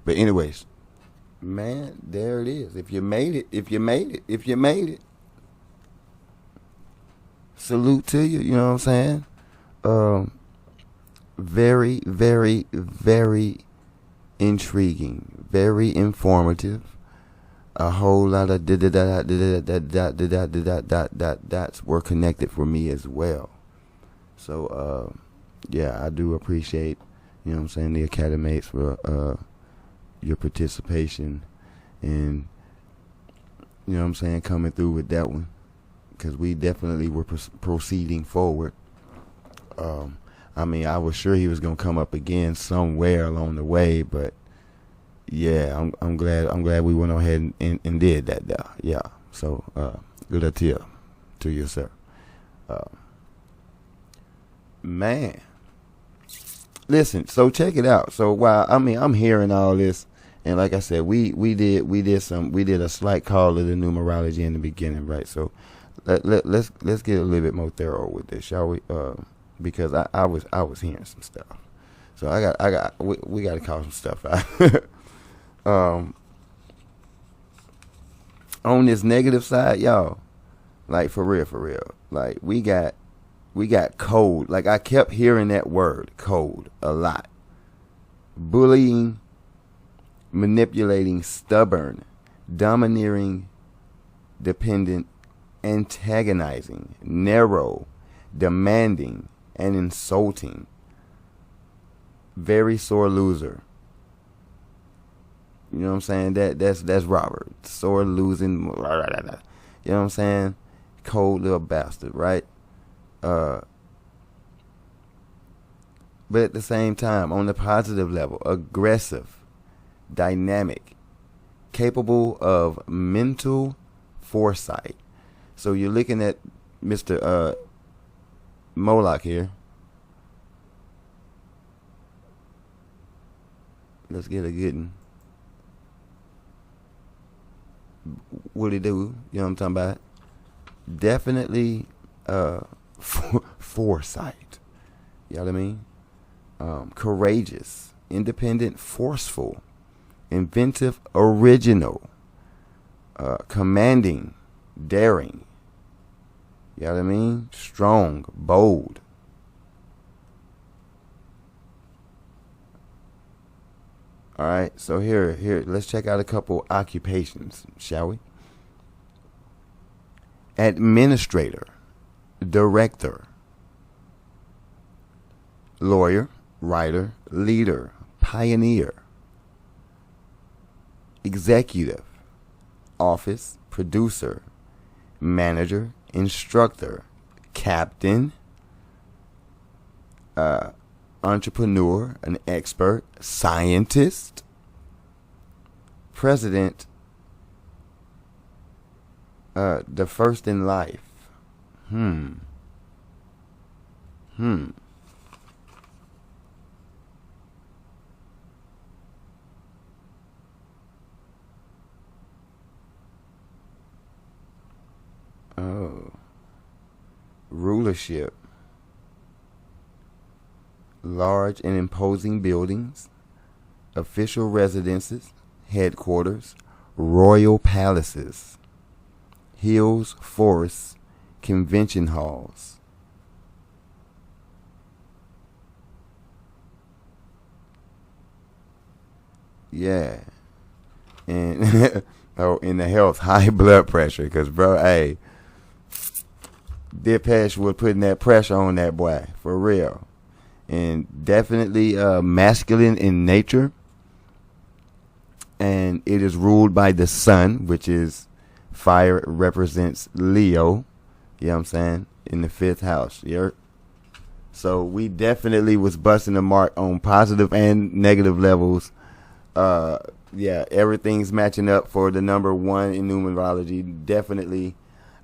but anyways, man, there it is. If you made it, salute to you. You know what I'm saying? Very, very, very intriguing, very informative. A whole lot of that's were connected for me as well. So, yeah, I do appreciate, you know what I'm saying, the academates for your participation and, you know what I'm saying, coming through with that one, because we definitely were proceeding forward. I mean, I was sure he was gonna come up again somewhere along the way, but yeah, I'm glad we went ahead and did that there. Yeah. So good idea to you, sir. Man, listen. So check it out. So while I'm hearing all this, and like I said, we did a slight call of the numerology in the beginning, right? So let's get a little bit more thorough with this, shall we? Because I was hearing some stuff. So we got to call some stuff out. On this negative side, y'all, like for real, like we got code. Like I kept hearing that word, code, a lot. Bullying, manipulating, stubborn, domineering, dependent, antagonizing, narrow, demanding, and insulting. Very sore loser. You know what I'm saying? That's Robert. Sore losing. You know what I'm saying? Cold little bastard, right? But at the same time, on the positive level, aggressive, dynamic, capable of mental foresight. So you're looking at Mr. Moloch here. Let's get a good one. What he do? You know what I'm talking about? Definitely foresight. You know what I mean? Courageous, independent, forceful, inventive, original, commanding, daring. You know what I mean? Strong, bold. All right, so here, let's check out a couple occupations, shall we? Administrator, director, lawyer, writer, leader, pioneer, executive, office, producer, manager, instructor, captain, entrepreneur, an expert, scientist, president, the first in life. Oh. Rulership. Large and imposing buildings, official residences, headquarters, royal palaces, hills, forests, convention halls. Yeah. And oh, in the health, high blood pressure, because bro, hey, Dipesh was putting that pressure on that boy, for real. And definitely masculine in nature, and it is ruled by the sun, which is fire. It represents Leo, you know what I'm saying, in the 5th house. So we definitely was busting the mark on positive and negative levels. Yeah, everything's matching up for the number 1 in numerology. Definitely,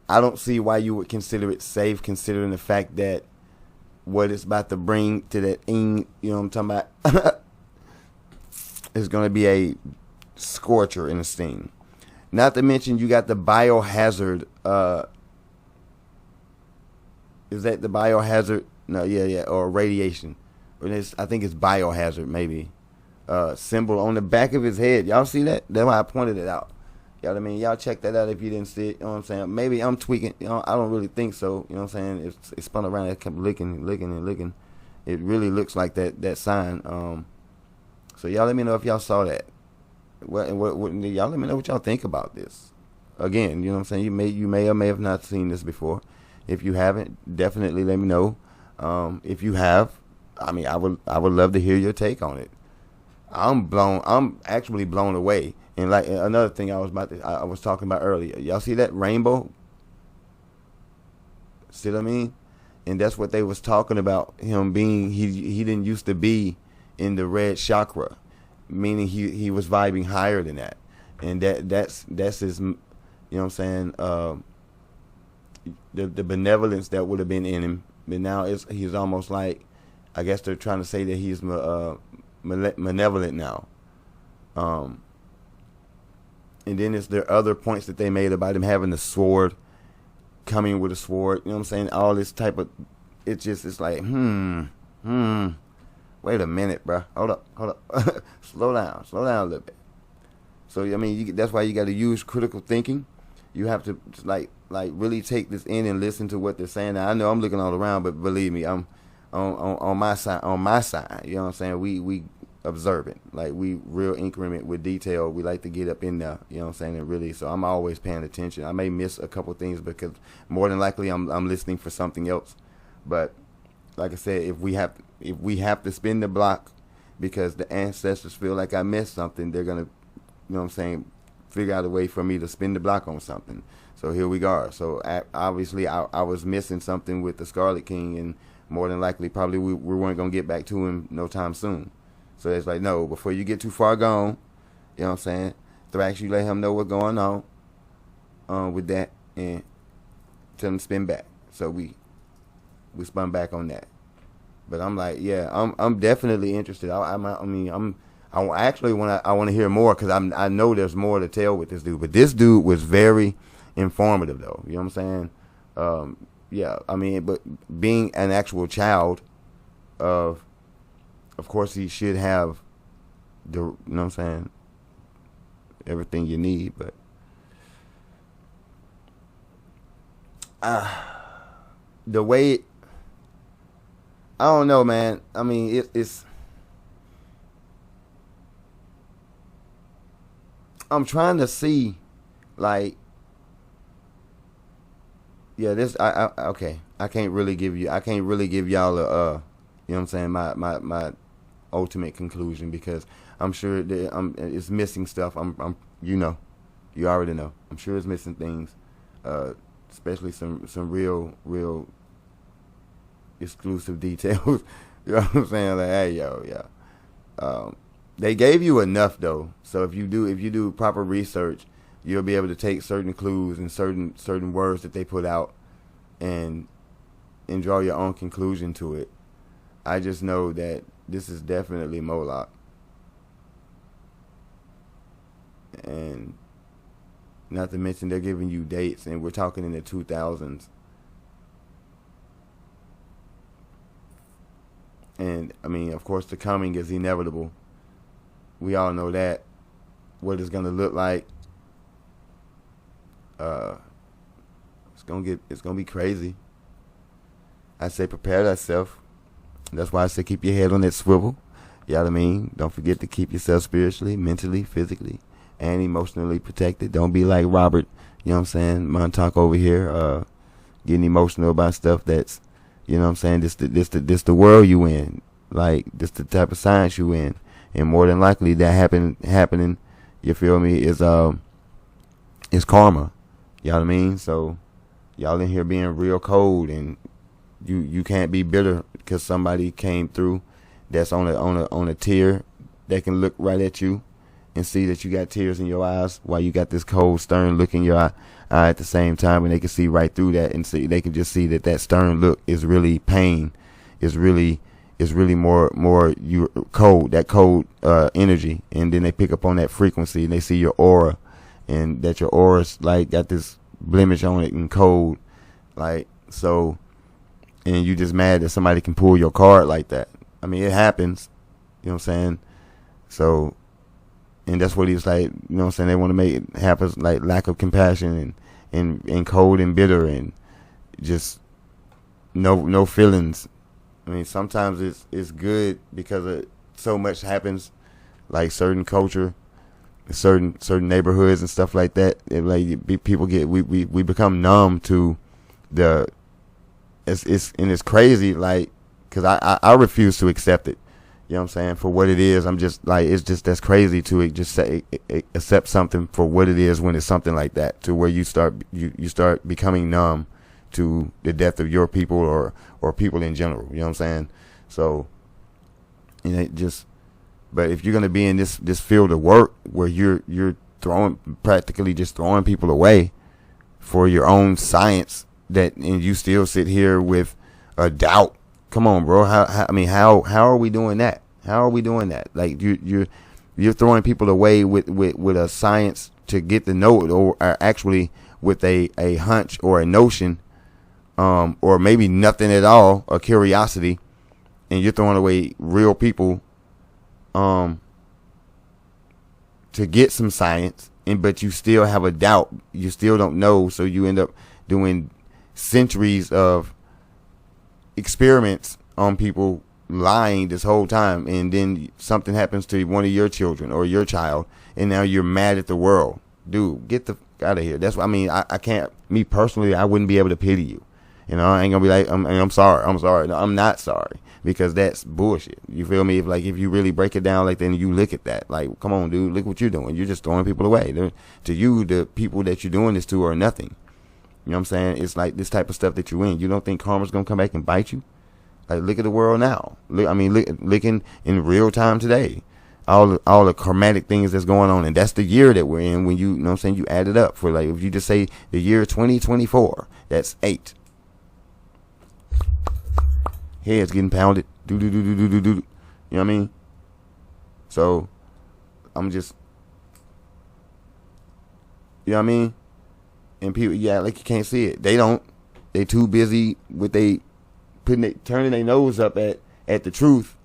I don't see why you would consider it safe, considering the fact that what it's about to bring to that you know what I'm talking about, is going to be a scorcher and a sting. Not to mention you got the biohazard. Is that the biohazard? No, yeah, or radiation. Or I think it's biohazard, maybe. Symbol on the back of his head. Y'all see that? That's why I pointed it out. You know what I mean? Y'all check that out if you didn't see it. You know what I'm saying? Maybe I'm tweaking. You know, I don't really think so. You know what I'm saying? It spun around. It kept licking. It really looks like that sign. So y'all let me know if y'all saw that. What y'all let me know what y'all think about this. Again, you know what I'm saying? You may or may have not seen this before. If you haven't, definitely let me know. If you have, I mean, I would love to hear your take on it. I'm actually blown away. And like another thing I was talking about earlier. Y'all see that rainbow? See what I mean? And that's what they was talking about, him being, he didn't used to be in the red chakra, meaning he was vibing higher than that. And that's his, you know what I'm saying, the benevolence that would have been in him. But now he's almost like, I guess they're trying to say that he's malevolent now. And then there other points that they made about him having the sword, coming with a sword, you know what I'm saying? All this type of, it's like, wait a minute, bro. Hold up. Slow down a little bit. So, I mean, that's why you got to use critical thinking. You have to, like really take this in and listen to what they're saying. Now, I know I'm looking all around, but believe me, I'm on my side, you know what I'm saying? We observant, like we real increment with detail. We like to get up in there, you know what I'm saying? And really, so I'm always paying attention. I may miss a couple things because more than likely I'm listening for something else. But like I said, if we have to spin the block because the ancestors feel like I missed something, they're gonna, you know what I'm saying, figure out a way for me to spin the block on something. So here we go. So obviously I was missing something with the Scarlet King, and more than likely probably we weren't gonna get back to him no time soon. So it's like, no, before you get too far gone, you know what I'm saying, Thrax, you let him know what's going on with that, and tell him to spin back. So we spun back on that. But I'm like, yeah, I'm definitely interested. I actually want to hear more, because I know there's more to tell with this dude. But this dude was very informative, though. You know what I'm saying? Yeah, I mean, but being an actual child of course, he should have you know what I'm saying, everything you need, but the way I don't know, man. I mean, it's I'm trying to see, like, yeah, this okay. I can't really give y'all a you know what I'm saying, my ultimate conclusion, because I'm sure that it's missing stuff. I'm you already know. I'm sure it's missing things, especially some real exclusive details. You know what I'm saying? Like, hey, yeah. They gave you enough though, so if you do proper research, you'll be able to take certain clues and certain words that they put out, and draw your own conclusion to it. I just know that this is definitely Moloch. And not to mention they're giving you dates, and we're talking in the 2000s. And, I mean, of course, the coming is inevitable. We all know that. What it's going to look like. It's gonna be crazy. I say prepare thyself. That's why I say keep your head on that swivel. You know what I mean? Don't forget to keep yourself spiritually, mentally, physically, and emotionally protected. Don't be like Robert, you know what I'm saying, Montauk over here, getting emotional about stuff that's, you know what I'm saying, this the world you in. Like, this the type of science you in. And more than likely that happening, you feel me, is karma. You know what I mean? So y'all in here being real cold, and you can't be bitter because somebody came through that's on a tear that can look right at you and see that you got tears in your eyes while you got this cold, stern look in your eye at the same time, and they can see right through that, and see, they can just see that stern look is really pain, is really more you cold, that cold energy, and then they pick up on that frequency, and they see your aura, and that your aura's like got this blemish on it and cold, like, so, and you just mad that somebody can pull your card like that. I mean, it happens, you know what I'm saying? So, and that's what he's like, you know what I'm saying, they want to make it happen, like lack of compassion and cold and bitter and just no feelings. I mean, sometimes it's good because so much happens, like certain culture, certain neighborhoods and stuff like that. Like people we become numb to the it's crazy, like, because I refuse to accept it. You know what I'm saying? For what it is. I'm just like, it's just, that's crazy to just say accept something for what it is when it's something like that, to where you start becoming numb to the death of your people or people in general. You know what I'm saying? So, you know, but if you're gonna be in this field of work where you're practically just throwing people away for your own science, and you still sit here with a doubt. Come on, bro. How are we doing that? How are we doing that? Like, you're throwing people away with a science to get to know it, or actually with a hunch or a notion, or maybe nothing at all, a curiosity, and you're throwing away real people to get some science, but you still have a doubt. You still don't know, so you end up doing centuries of experiments on people, lying this whole time, and then something happens to one of your children or your child, and now you're mad at the world. Dude, get the out of here. That's what I mean. I can't, me personally, I wouldn't be able to pity you. You know, I ain't gonna be like, I'm sorry. No, I'm not sorry, because that's bullshit. You feel me? If you really break it down like that, and you look at that, like, come on, dude, look what you're doing. You're just throwing people away. To you, the people that you're doing this to are nothing. You know what I'm saying? It's like this type of stuff that you're in. You don't think karma's gonna come back and bite you? Like, look at the world now. Look in real time today. All the karmatic things that's going on, and that's the year that we're in. When you know what I'm saying, you add it up for, like, if you just say the year 2024, that's 8. Heads getting pounded. Do. You know what I mean? So I'm just, you know what I mean? And people, yeah, like, you can't see it. They too busy with turning their nose up at the truth,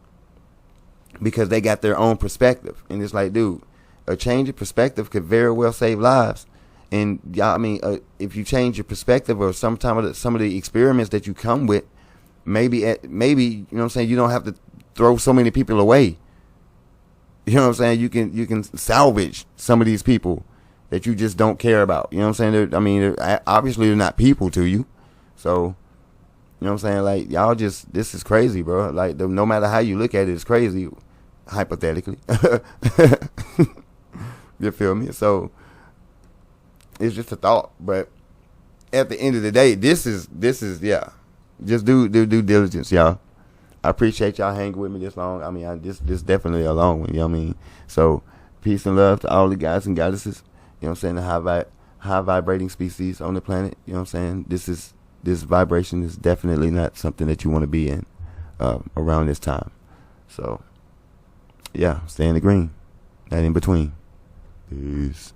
because they got their own perspective. And it's like, dude, a change of perspective could very well save lives. And yeah, I mean, if you change your perspective, or some of the experiments that you come with, maybe, you know what I'm saying, you don't have to throw so many people away. You know what I'm saying? You can salvage some of these people that you just don't care about. You know what I'm saying? Obviously they're not people to you. So, you know what I'm saying? Like, y'all just, this is crazy, bro. Like, no matter how you look at it, it's crazy, hypothetically. You feel me? So, it's just a thought. But at the end of the day, this is yeah. Just do due diligence, y'all. I appreciate y'all hanging with me this long. I mean, this definitely a long one, you know what I mean? So, peace and love to all the guys and goddesses. You know what I'm saying? The high vibrating species on the planet. You know what I'm saying? This vibration is definitely not something that you want to be in around this time. So, yeah, stay in the green, not in between. Peace.